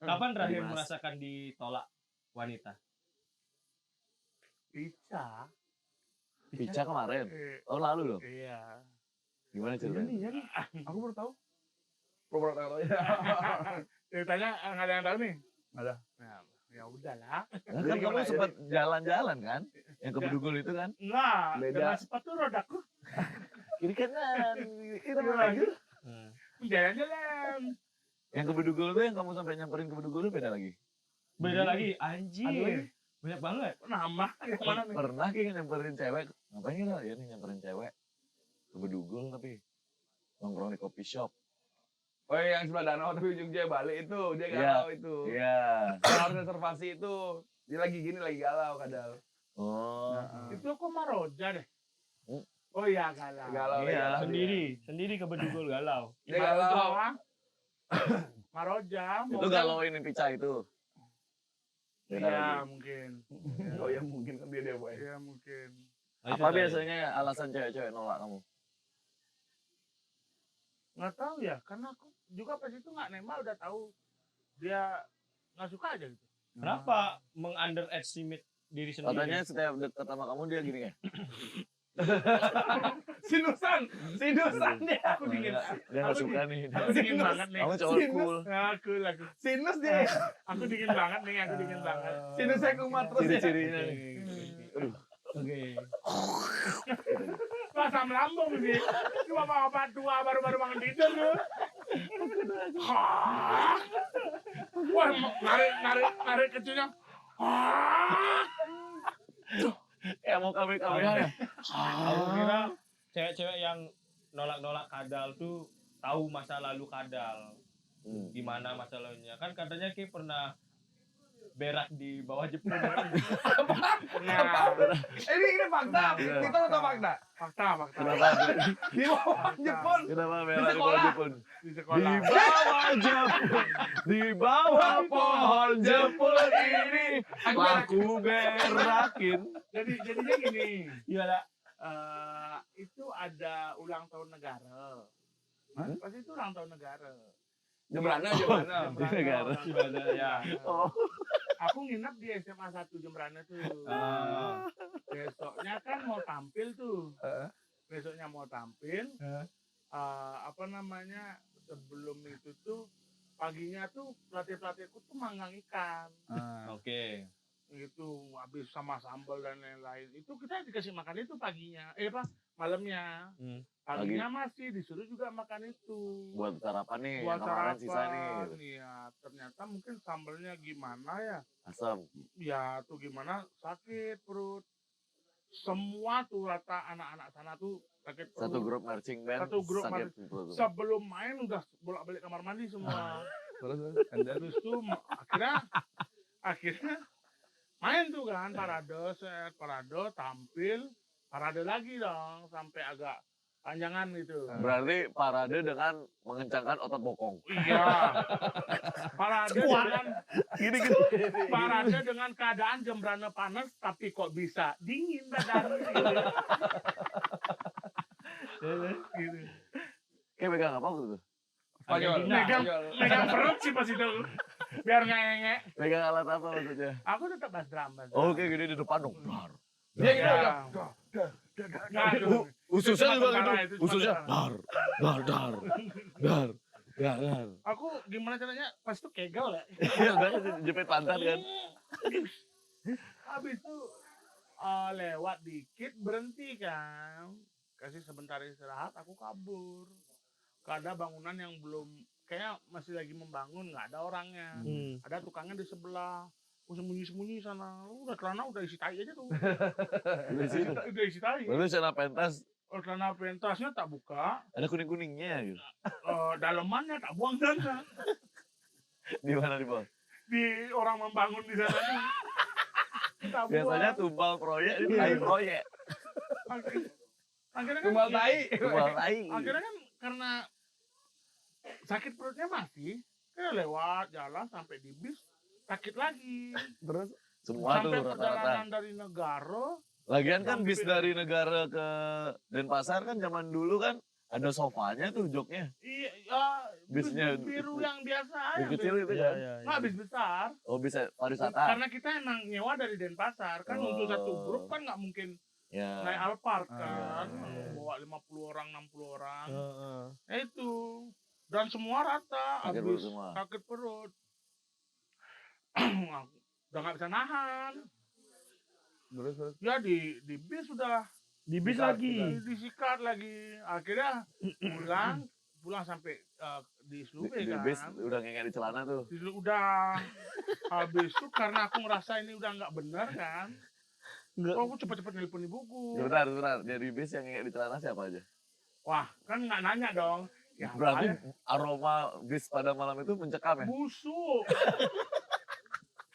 kapan terakhir Dimas. merasakan ditolak wanita? Pizza. Pica kemarin. Eh, Tahun lalu loh. Iya. Gimana ceritanya? Aku baru tahu. Baru tahu ya. Ceritanya nggak ada yang tahu nih. Nggak ada. Nah, ya udahlah. Kan kamu sempat jalan-jalan kan? Yang ke Bedugul itu kan? Enggak. Beda. Dengan sepatu rodaku. Kiri kanan. Itu lagi. Jalan-jalan. Yang ke Bedugul tuh yang kamu sampai nyamperin ke Bedugul itu beda lagi. Beda lagi, Ada anjir. lagi? Banyak banget. Nambah. Yang mana nih? Pernah kayak nyamperin cewek. Ngapain kita ya nih nyamperin cewek ke Bedugul tapi nongkrong di coffee shop. Oh yang sebelah danau tapi ujung dia balik itu. Dia Iya. galau itu. Iya. Yang harus reservasi itu. Dia lagi gini lagi galau kadang. Oh. Itu kok Maroja deh. Hmm. Oh iya galau. Galau Iya. ya. Sendiri ke Bedugul galau. Dia galau. Maroja. Itu galauin Pica itu. Beda Iya lagi. mungkin. Oh ya mungkin kan dia boy. Iya mungkin. Nah, itu Apa tadi. biasanya alasan cewek-cewek nolak kamu? Nggak tahu ya, karena aku juga pas itu nggak nembak udah tahu dia nggak suka aja gitu. Kenapa meng-underestimate diri sendiri? Katanya setiap dekat sama kamu dia gini ya? Sinusan dia. Aku dingin. Dia nggak suka nih. Aku dingin banget nih. Kamu cowok cool. Aku. Sinus dia. Aku dingin banget nih, aku dingin banget. Sinusnya kumat terus ya. Ciri-cirinya nih. Oke. Asam lambung sih. Cuma bapak tua baru-baru bangun tidur tuh. Wah, narik kecilnya. Ya mau kami-kami ya. Aku kira cewek-cewek yang nolak-nolak kadal tuh tahu masa lalu kadal. Gimana masa lalunya. Kan katanya Ki pernah berak di bawah Jepun. Pernah. Ini fakta, mitos atau fakta? Fakta. Kenapa? Di bawah Jepun. Kenapa Di merah di bawah sekolah. Jepun? Di Di sekolah. bawah Jepun, di bawah pohon Jepun ini aku berakin. Jadinya gini. Gimana? Itu ada ulang tahun negara. Pasti itu ulang tahun negara. Jembrana. Di negara. Gimana ya? Oh. Aku nginep di SMA 1 Jembrana tuh. Besoknya kan mau tampil tuh. Besoknya mau tampil. Apa namanya? Sebelum itu tuh paginya tuh pelatihku tuh manggang ikan. Oke. Gitu habis sama sambal dan lain-lain. Itu kita dikasih makan itu paginya. Malamnya. Paginya masih disuruh juga makan itu. Buat sarapan nih, Buat yang kemarin sisa nih. sarapan. Iya, ternyata mungkin sambalnya gimana ya? Asam. Ya tuh gimana sakit perut. Semua tuh rata anak-anak sana tuh sakit perut. Satu grup marching band. Satu grup sakit perut. Sebelum main udah bolak-balik kamar mandi semua. Terus. Terus tuh akhirnya main tuh kan parade tampil parade lagi dong sampai agak panjangan gitu. Berarti parade dengan mengencangkan otot bokong. Iya. Parade dengan Gini. parade dengan keadaan Jembrana panas tapi kok bisa dingin badan gitu. Gitu. Kayak megang apa tuh? Spanyol. Megang perut sih pas itu. Biar nggak ngenge. Megang alat apa maksudnya? Aku tetap bass drum. Oke, gini di depan dong. Dia gitu. Aduh. Ususnya juga Tentara, gitu. itu cuma Ususnya tentara. dar. Aku gimana caranya pas itu kegel ya. Iya, enggak jepit pantat kan. Habis itu lewat dikit berhenti kan. Kasih sebentar istirahat aku kabur. Ada bangunan yang belum kayak masih lagi membangun, nggak ada orangnya. Ada tukangnya di sebelah. Aku sembunyi sana. Udah celana udah isi tai aja tuh. Di situ. Udah isi tai. Lalu celana pentas Celana pentasnya tak buka. ada kuning-kuningnya gitu. Dalemannya tak buang sana. Di mana di bawah? Di orang membangun di sana nih. Tak Biasanya buang. tumbal proyek ini tai proyek. Akhirnya kan Tumbal tai. Tumbal tai. Akhirnya kan karena sakit perutnya masih, lewat jalan sampai di bis sakit lagi. Terus Semua tuh Sampai rata-rata. perjalanan dari negara. Lagian kan bis Sampai- dari negara ke Denpasar kan zaman dulu kan ada sofanya tuh joknya. Iya, ya, bis Bisnya- biru yang biasa Bis aja. kecil itu Iya, kan. iya. Nggak bis besar. Oh bisa pariwisata. Karena kita emang nyewa dari Denpasar. Kan untuk satu grup kan nggak mungkin naik Ya. Alphard kan. iya. Bawa 50 orang, 60 orang. Heeh. Nah, itu. Dan semua rata. Sakit perut Habis semua. sakit perut. Udah nggak bisa nahan. terus. Ya di bis sudah Di bis Sikat, lagi. disikat lagi. Akhirnya pulang sampai di Slube Di kan. bis udah ngengek di celana tuh. Udah habis itu karena aku ngerasa ini udah nggak benar kan. Nggak. Oh, aku cepet-cepet nelpon ibuku. Sebentar. Dari bis yang ngengek di celana siapa aja? Wah, kan nggak nanya dong. Ya, Berarti saya aroma bis pada malam itu mencekam ya? busuk.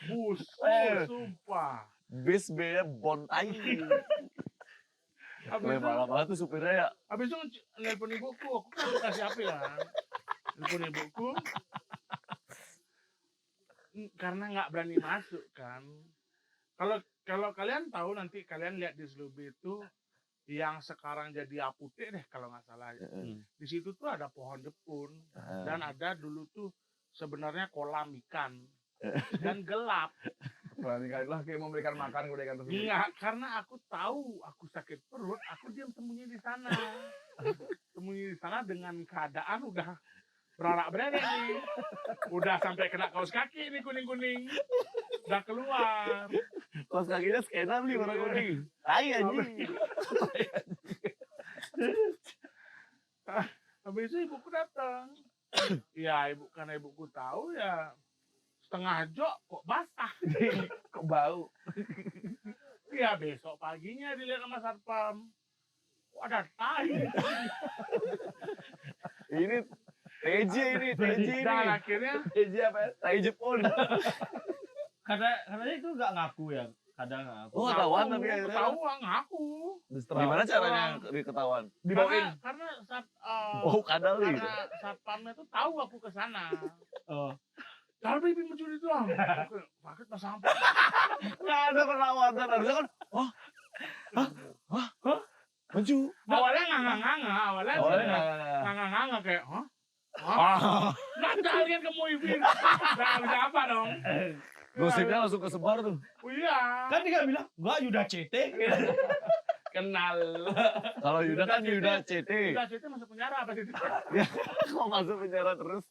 Busuk, sumpah. Bis B-nya bontai. Habis Kalau itu, malam-malam tuh supirnya ya habis itu nelpon ibuku. Aku kan kasih HP kan. Nelpon ibuku. Karena nggak berani masuk kan. Kalau kalian tahu nanti kalian lihat di Slube itu yang sekarang jadi Apotek deh kalau nggak salah. Di situ tuh ada pohon Jepun dan ada dulu tuh sebenarnya kolam ikan dan gelap. Berani kali lah kayak memberikan makan kepada ikan tersebut. Enggak, karena aku tahu aku sakit perut, aku diam sembunyi di sana. Sembunyi di sana dengan keadaan udah berarak-berarak nih. Udah sampai kena kaos kaki nih kuning-kuning. Udah keluar. kaos kakinya skena beli warna kuning. Tai anjing. Habis itu ibuku datang. Ya, karena ibuku tahu ya setengah jok kok basah. Kok bau. Ya besok paginya dilihat sama satpam. Kok ada tai. Ini TJ ini. Dan akhirnya Eji apa ya? Tai Jepun. Katanya itu nggak ngaku ya, kadang nggak ngaku. Oh, ketahuan tapi akhirnya. Ketahuan ngaku. Gimana caranya diketahuan? Dibawain. Karena saat Oh, kadal nih. karena satpamnya tuh tahu aku ke sana. Oh. Tapi mencuri doang. Paket mas sampah. Nggak ada perlawanan, harusnya kan, maju. Awalnya nganga-nganga, awalnya nganga-nganga kayak, hah? Nah, kalian ke Muhyiddin. Nah, bisa apa dong? Gosipnya langsung kesebar tuh. Oh iya. Kan dia bilang, enggak Yuda CT. Kenal. Kalau Yuda kan Yuda CT. Udah situ masuk penjara apa situ? Kok masuk penjara terus?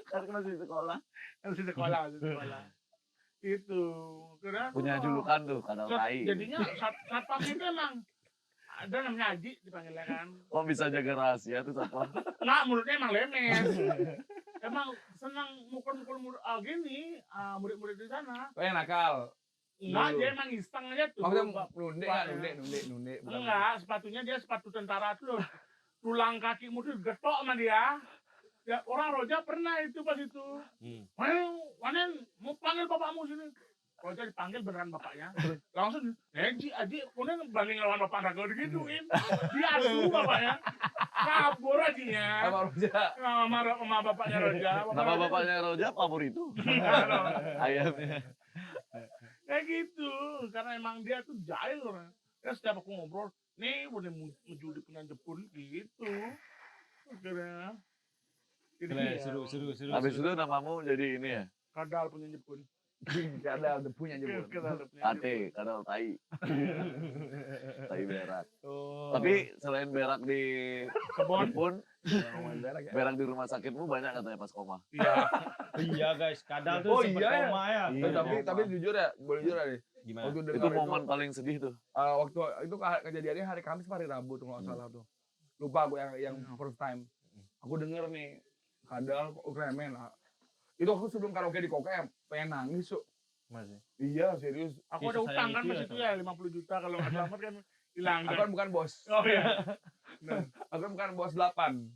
Kan masih sekolah. Masih sekolah, masih sekolah. Itu. Kira Punya julukan tuh, kadal tai. Jadinya satpam itu emang ada namanya Haji dipanggilnya kan. Kok bisa jaga rahasia tuh satpam? Nah, mulutnya emang lemes. Emang senang mukul-mukul gini murid-murid di sana. Oh yang nakal. Enggak, Dulu. dia emang iseng aja tuh. Maksudnya nunde kan, nunde. Enggak, sepatunya dia sepatu tentara tuh. Tulang kakimu tuh getok sama dia. Ya, orang Roja pernah itu pas itu. Wanen, mau panggil bapakmu sini. Roja dipanggil beneran bapaknya. Langsung, Aji, kemudian banding lawan bapak Rago digituin. Dia asuh bapaknya. Kabur ajinya. Apa Roja? Sama bapaknya Roja. Nama bapaknya Roja pamur itu. Ayamnya. Kayak gitu, karena emang dia tuh jahil orang. Ya setiap aku ngobrol, nih boleh menjudi punya Jepun gitu. Akhirnya, Keren, seru. Habis itu namamu jadi ini ya? kadal punya Jepun. Kadal punya jebol. Kadal punya KT, Jepun. kadal tai. Tai berak. Oh. Tapi selain berak di Kebon. Jepun, Ngomongin berak ya. berak di rumah sakitmu banyak katanya pas koma. Iya. Iya guys, kadal tuh Oh, sempet iya ya? koma ya. Iya. Tapi jujur ya, boleh jujur ya nih. Gimana? Waktu Itu dengar momen paling sedih tuh. waktu itu kejadiannya hari Kamis apa hari Rabu tuh nggak salah tuh. Lupa aku yang first time. Aku denger nih kadal kremen. Itu aku sebelum karaoke di Koka pengen nangis tuh. Masih. Iya serius. Aku ada Kisah utang kan sayang pas itu itu ya 50 juta kalau nggak selamat kan hilang. Aku kan bukan bos. Oh iya. Aku kan bukan bos 8.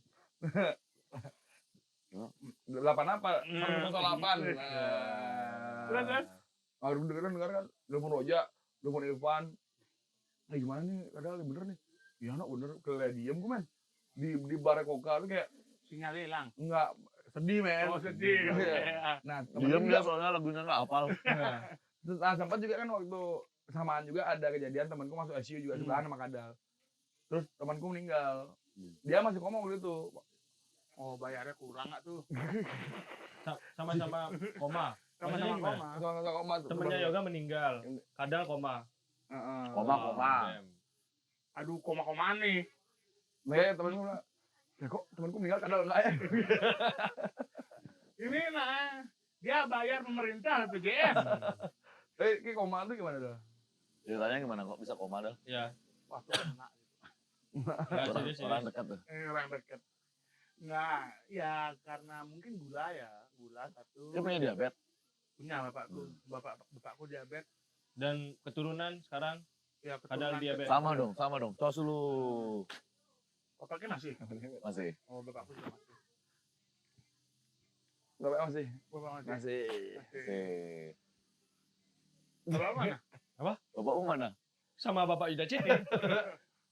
8 apa? 108. Terus? Aku denger kan, telepon Roja, telepon Irfan. Gimana nih, kadang bener nih. Iya nak bener, kayak diem gue men. Di bar Koka tuh kayak, Sinyalnya hilang. enggak, sedih men. Oh sedih. Iya. Nah, Diam dia soalnya lagunya nggak hafal. Nah, sempat juga kan waktu kesamaan juga ada kejadian temanku masuk ICU juga sebelahan sama kadal. Terus temanku meninggal. Dia masih ngomong waktu itu. Oh bayarnya kurang nggak tuh? Sama-sama koma. Sama-sama Maksudnya koma. Sama-sama koma. Temennya Yoga meninggal, kadal koma. Heeh. Koma. Damn. Aduh koma-komaan nih. Nah, temanku bilang, ya kok temanku meninggal kadal enggak ya? Ini nah dia bayar pemerintah BPJS. Kayak koma tuh gimana dah? Ceritanya gimana kok bisa koma dah? Ya. Wah tuh kena. Nggak, serius. Orang dekat tuh. Orang dekat. Nggak, ya karena mungkin gula ya. Gula satu. Dia punya diabetes. Punya bapakku. Bapakku diabetes. Dan keturunan sekarang Ya kadal keturunan. diabetes. Sama dong. Tos lu. Bapaknya masih. Masih. Oh bapakku juga masih. Bapak masih? Bapak masih. Masih. Oke. Bapak mana? Bapak mana? Sama Bapak Yuda CT.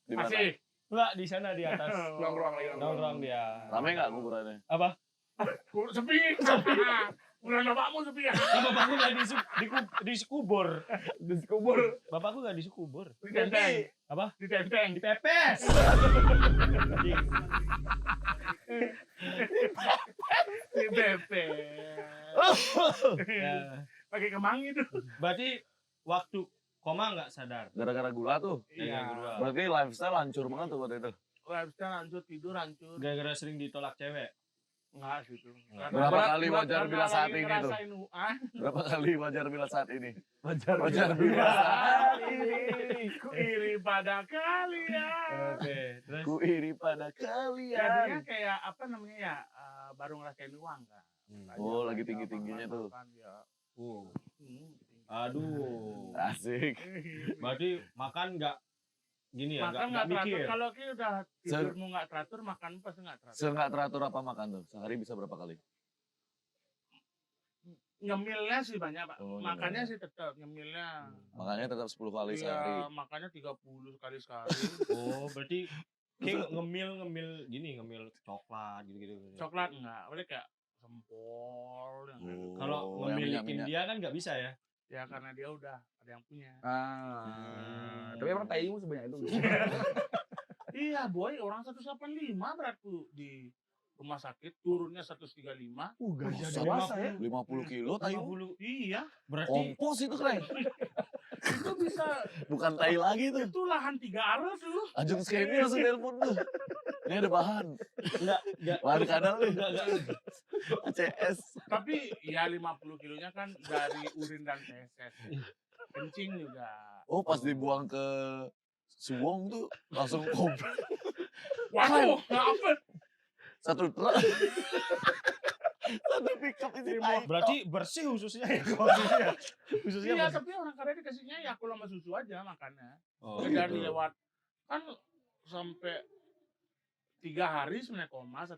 Di mana? Masih. Enggak, di sana di atas. Nongkrong lagi. Nongkrong dia. Rame nggak kuburannya? Apa? Sepi. Bulan bapakmu sepi ya. Kan bapakku nggak disekubur. Diskubur. Bapakku nggak disekubur. Di tenteng. Apa? Di tenteng. Dipepes. Di BP. Ya. Pakai kemang itu. Berarti waktu koma nggak sadar. Gara-gara gula tuh. Iya. Gua. Berarti lifestyle hancur banget tuh waktu itu. Lifestyle hancur, tidur hancur. Gara-gara sering ditolak cewek. Enggak sih itu. Berapa kali wajar bila saat ini tuh? tuh? Berapa kali wajar bila saat ini? Wajar. Wajar bila saat ini. Ku iri pada kalian. Oke, terus Ku iri pada kalian. Jadinya kayak apa namanya ya, baru ngerasain uang kan. Oh, lagi tinggi-tingginya tuh. Ya. oh. Tinggi. Aduh. Asik. Berarti makan nggak gini ya, Makan nggak nggak teratur. mikir. Kalau kita udah tidurmu nggak teratur, makan pasti nggak teratur. Nggak teratur apa makan tuh? Sehari bisa berapa kali? Ngemilnya sih banyak, Pak. Oh, Makannya ngemil. sih tetap ngemilnya. Makanya tetap 10 kali sehari. Iya, makannya 30 kali sehari. Oh, berarti kayak ngemil gini, ngemil coklat gitu-gitu. Coklat enggak, boleh kayak sempol yang kayak gitu. Kalau Oh, yang ngemilikin minyak-minyak. dia kan nggak bisa ya. Ya karena dia udah ada yang punya. Tapi emang taimu sebanyak itu. Iya, boy, orang 185 beratku di rumah sakit, turunnya 135. Gajah Buset, dewasa ya. 50 kilo tayu. 50. Iya, Berarti Kompos itu keren. itu bisa Bukan tai lagi tuh. itu lahan 3 arah tuh. Ajeng Skemi langsung telepon tuh. Ini ada bahan. enggak Bahan kadal nih. enggak. ACS. Tapi ya 50 kilonya kan dari urin dan feses. Kencing juga. Oh, pas dibuang ke Suwong tuh langsung komplit. Waduh, apa? Satu truk. Satu pickup isi tai. Berarti bersih khususnya ya. Khususnya Iya, bersih. tapi orang Korea dikasihnya Yakult sama susu aja makannya. Oh, Dan gitu. lewat kan sampai 3 hari sebenarnya koma, 1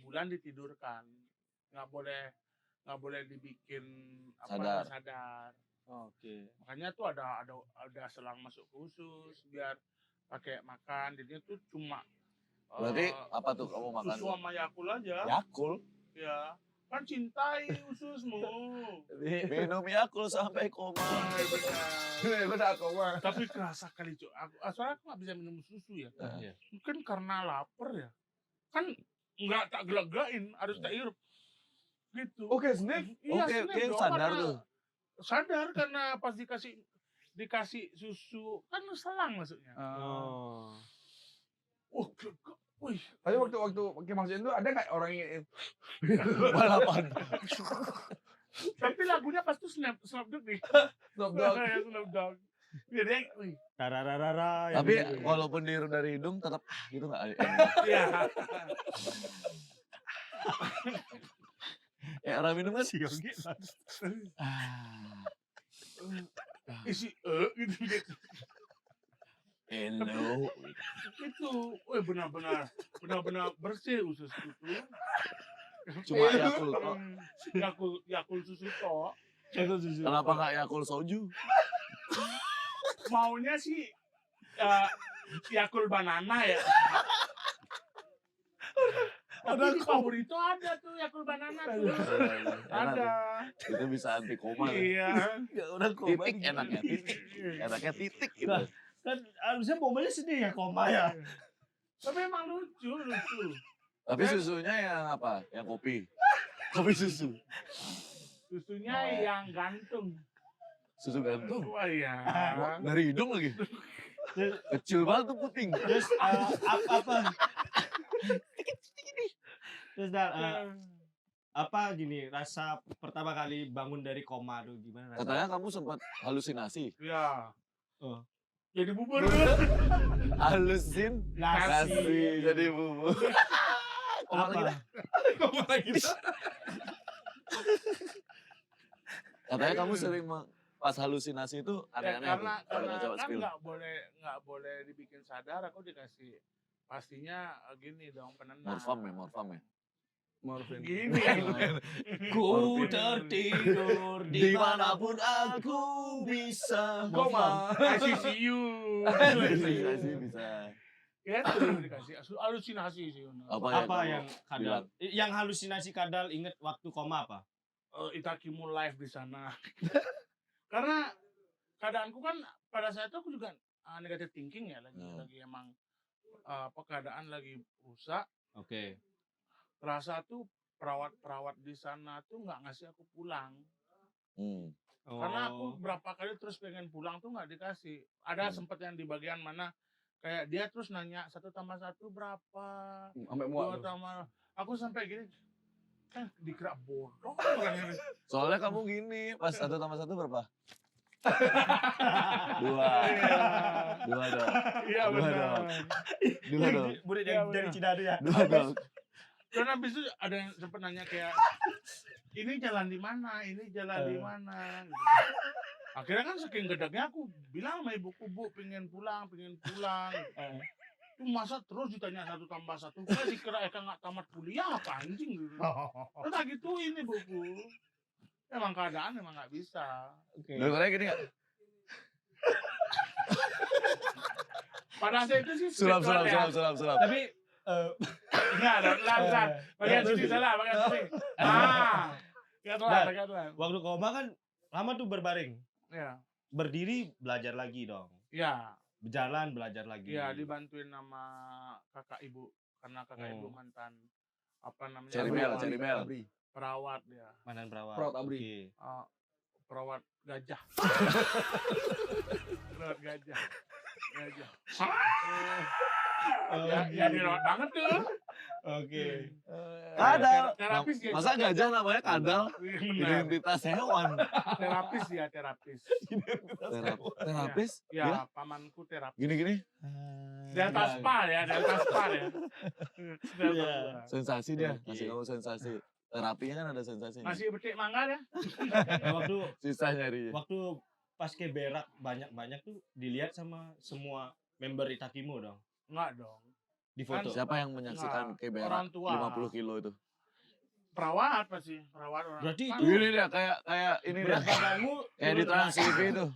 bulan ditidurkan. Nggak boleh dibikin Sadar. sadar. Oke. Makanya tuh ada selang masuk khusus biar pakai makan. Jadi itu cuma Berarti apa tuh kamu makan? susu sama Yakult aja. Yakult. Ya. Kan cintai ususmu. Minum Yakult sampai koma. Benar koma. Tapi kerasa kali, Cuk. Soalnya aku nggak bisa minum susu ya. Iya. Mungkin karena lapar ya. Kan nggak tak gelagain, harus tak hirup. Gitu. Oke, sniff. Iya, Oke, sniff oke, dong, sadar karena- tuh. Sadar karena pas dikasih susu kan selang maksudnya. Oh. Wah, gelegak. Wih, Tapi waktu pakai maksudnya itu ada nggak orang yang Balapan. tapi lagunya pasti Snap Dog nih. Snoop Dogg? Ya, Snoop Dogg. Biar dia, wih, Tarararara. Tapi walaupun dihirup dari hidung tetap gitu nggak? iya. Ya orang minum kan si Yogi. Isi gitu. hello. Itu, wih benar-benar bersih usus itu. Cuma Yakult kok. Yakult susu toh. Kenapa nggak Yakult soju? Maunya sih Yakult banana ya. Tapi di Favorito ada tuh Yakult banana tuh. Ada. Itu bisa anti koma. Iya. Udah Titik enaknya titik. Enaknya titik gitu. Nah. Kan harusnya momennya sedih ya koma ya. Tapi emang lucu. Tapi susunya yang apa? Yang kopi. Kopi susu. Susunya Oh. yang gantung. Susu gantung. Wah iya. Dari hidung lagi. Kecil banget tuh puting. Terus apa? Terus apa gini rasa pertama kali bangun dari koma tuh gimana rasanya? Katanya kamu sempat halusinasi. Ya. Oh. Jadi bubur. Halusin Nasi. jadi bubur. Koma lagi Apa? dah. Koma lagi. Katanya kamu sering pas halusinasi itu aneh-aneh. Karena coba kan spill. nggak boleh dibikin sadar. Aku dikasih pastinya gini dong penenang. Morfam ya. Morfin. Gini. Ku tertidur dimanapun aku bisa. Koma. ICCU. Bisa. Ya itu dikasih halusinasi sih. Apa yang kadal? bilang? Yang halusinasi kadal inget waktu koma apa? Itakimu live di sana. Karena keadaanku kan pada saat itu aku juga negative thinking ya lagi emang keadaan lagi rusak. Oke. Rasa tuh perawat di sana tuh nggak ngasih aku pulang. Karena aku berapa kali terus pengen pulang tuh nggak dikasih. Ada sempat yang di bagian mana kayak dia terus nanya 1 tambah 1 berapa? Sampai muak. 2 tambah. Aku sampai gini kan dikira bodoh orang ini. Soalnya kamu gini, pas 1 tambah 1 berapa? 2. Iya. 2 dong. Iya Dua benar. dong. 2 dong. Murid Iya, dari benar. Cidade ya. 2 dong. Karena habis itu ada yang sempat nanya kayak ini jalan di mana? Ini jalan di mana? Gitu. Akhirnya kan saking gedegnya aku bilang sama ibuku, Bu, pengen pulang. Itu masa terus ditanya 1 tambah 1. Saya dikira Eka nggak tamat kuliah apa anjing gitu. Terus tak gituin ibuku. Emang keadaan emang nggak bisa. Dengarnya gini nggak? Pada saat itu sih Sulap. Tapi Enggak ada, lancar. Bagian sini salah, bagian sini. Katakan. waktu koma kan lama tuh berbaring. Ya, Berdiri belajar lagi dong. ya, Berjalan belajar lagi. ya dibantuin sama kakak ibu karena kakak ibu mantan apa namanya? Cerimel. Perawat dia. Mantan perawat. Perawat ABRI. Oke. Perawat gajah. Perawat gajah. Ya dirawat banget tuh. Oke. Kadal. Terapis dia. Masa gajah namanya kadal? Benar. Identitas hewan. Terapis dia, terapis. Terapis? Ya, pamanku terapis. Gini. Delta Spa ya. Delta Spa. Sensasi dia. Oke. Kasih kamu sensasi. Terapinya kan ada sensasinya. Masih petik mangga ya? waktu Susah nyarinya. waktu pas ke berak banyak tuh dilihat sama semua member Itakimu dong Enggak dong. di foto. Siapa yang menyaksikan Nggak, keberak orang tua. 50 kilo itu? Perawat pasti, perawat orang. Berarti Kan itu Gini dia kayak ini berat dah. badanmu Kayak di turun Trans banyak. TV itu.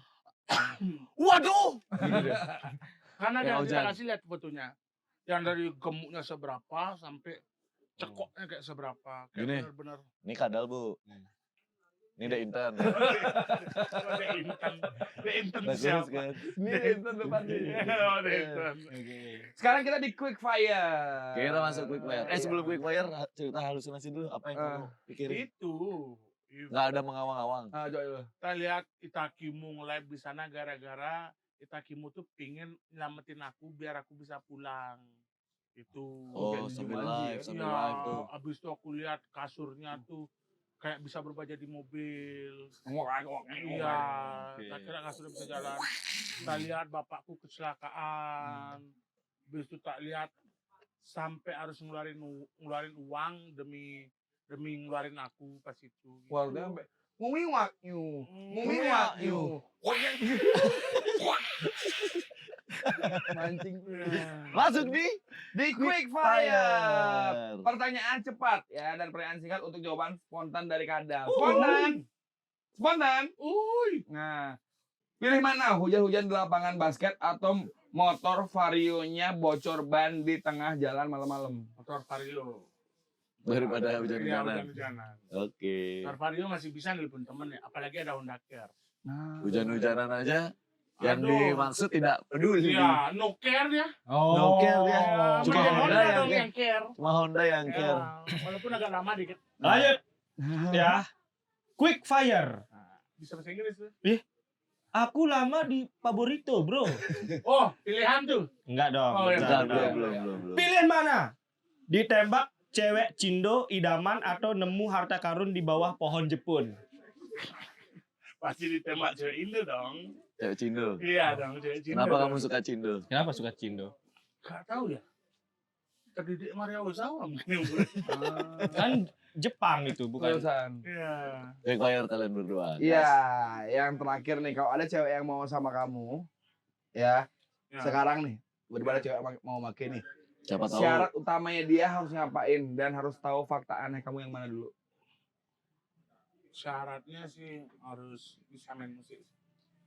Waduh. Karena Kayak dia hujan. kasih lihat fotonya. Yang dari gemuknya seberapa sampai cekoknya kayak seberapa. Kayak Gini. benar-benar. Ini kadal, Bu. Ini udah intern. Dia inten Bagus siapa? kan? Ini Intan depan nih. Oh, dia inten. Oke. Sekarang kita di quick fire. Kita masuk quick fire. Sebelum quick fire cerita halusinasi dulu apa yang kamu pikirin? Itu. Nggak ada mengawang-awang. Coba dulu. Kita lihat Itakimu live di sana gara-gara Itakimu tuh pingin nyelamatin aku biar aku bisa pulang. Itu. Oh, Kayak sambil Jumanji live, ya? sambil Iya, live tuh. abis itu aku lihat kasurnya tuh kayak bisa berubah jadi mobil. Iya, Oke. tak kira kasurnya bisa jalan. Kita lihat bapakku kecelakaan. Habis itu tak lihat sampai harus ngeluarin uang demi ngeluarin aku pas itu. Keluarga sampai mumiwak you. Mancing. Masuk di Quick fire. Pertanyaan cepat ya dan pertanyaan singkat untuk jawaban spontan dari Kadal. Spontan. Uy, Nah, pilih mana? Hujan-hujan di lapangan basket atau motor varionya bocor ban di tengah jalan malam-malam? motor Vario. daripada Iya, hujan-hujanan. hujan-hujanan. Oke. Motor Vario masih bisa nelpon temen ya, apalagi ada Honda Care. Nah, Hujan-hujanan aja yang Aduh. dimaksud tidak peduli. Iya, no care dia. Oh. care dia. Ya, Cuma pakai Honda Honda yang dong care. yang care. Cuma Honda yang Ya, care. walaupun agak lama dikit. Lanjut ya. Quick fire. Nah, bisa bahasa Inggris tuh. Aku lama di Paborito, bro. Oh, pilihan tuh. Enggak dong. Oh, iya, Bentar, Bentar, belum. Pilihan mana? Ditembak cewek cindo idaman atau nemu harta karun di bawah pohon jepun? Pasti ditembak cewek Indo dong. Cewek Cindo. Iya dong, cewek Indo. Kenapa kamu suka Cindo? Kenapa suka cindo? Gak tahu ya. Terdidik Maria Ozawa mungkin. Kan Jepang itu bukan. Terusan. Iya. Quick fire kalian berdua. Iya, yang terakhir nih, kalau ada cewek yang mau sama kamu, ya, Ya. sekarang nih, daripada cewek mau make nih, Siapa tahu syarat utamanya dia harus ngapain dan harus tahu fakta aneh kamu yang mana dulu. Syaratnya sih harus bisa main musik.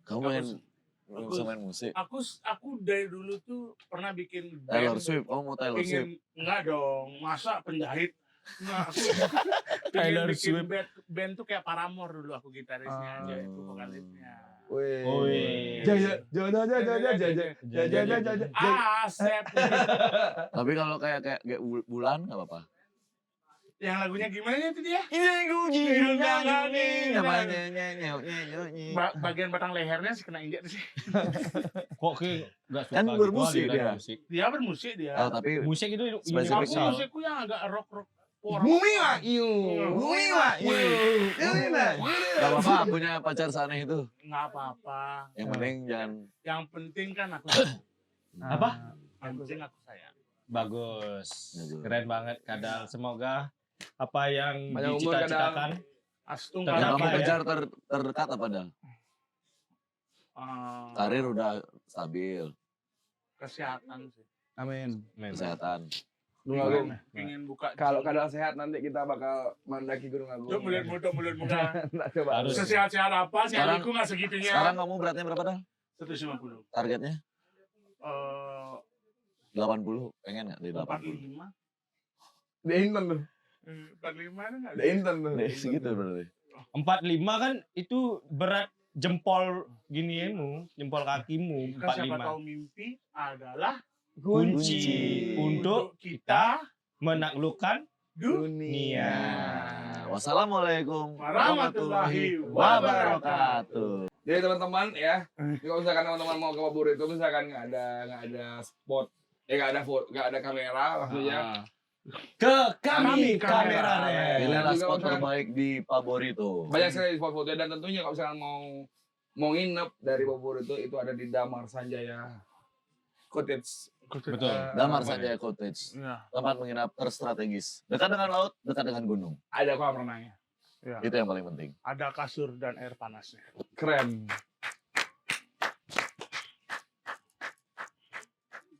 kamu Aku- main musik. Aku dari dulu tuh pernah bikin Taylor band. Swift, kamu mau Taylor Swift? Enggak dong, masa penjahit. Nah, aku Taylor bikin Swift. band tuh kayak Paramore dulu aku gitarisnya Ah. aja, itu vokalisnya. Wih. Wih. Asep. Tapi kalau kayak bulan nggak apa-apa. Yang lagunya gimana itu dia? Namanya Bagian batang lehernya sih kena injek sih. Kok ke enggak suka Kan gitu, bermusik aliran dia. musik. Dia bermusik dia. Oh, tapi Musik itu Spesifik Aku universal. musikku yang agak rock nggak apa-apa punya pacar seaneh itu. nggak apa-apa. Yang penting jangan. Yang penting kan aku Apa? yang penting aku sayang. Bagus. Bagus. Keren banget Kadal. Semoga apa yang Panjang umur, dicita-citakan Astung Ternyata Yang kamu apa ya? kejar terdekat apa dah? Karir udah stabil, kesehatan sih. Amin. men. kesehatan. Gunung Agung. Pengen buka. Kalau keadaan sehat nanti kita bakal mendaki Gunung Agung. Yuk mulut muda. Nggak, coba. Harus. Sesehat-sehat apa? Sekarang- Sehatku nggak segitunya. Sekarang kamu beratnya berapa dah? 150. Targetnya? Eh, 80. Pengen nggak di 80? 45. Di Inten tuh. 45 ada nggak? Di Inten tuh. Deh, segitu berarti. 45 kan itu berat jempol ginimu, jempol kakimu. Kan siapa 45. tahu mimpi adalah Kunci untuk kita menaklukkan Dunia. Wassalamualaikum warahmatullahi wabarakatuh. Jadi teman-teman ya, kalau misalkan teman-teman mau ke Papua itu misalkan nggak ada spot, nggak ada kamera maksudnya. ke kami Kamera kamera Pilihlah Juga spot misalkan- terbaik di Paborito. Banyak sekali spot foto dan tentunya kalau misalkan mau nginep dari Papua itu ada di Damar Sanjaya Cottage. Betul. Damar Sanjaya Cottage, Ya. tempat menginap terstrategis. Dekat dengan laut, dekat dengan gunung. Ada kolam renangnya. Ya. Itu yang paling penting. Ada kasur dan air panasnya. Keren.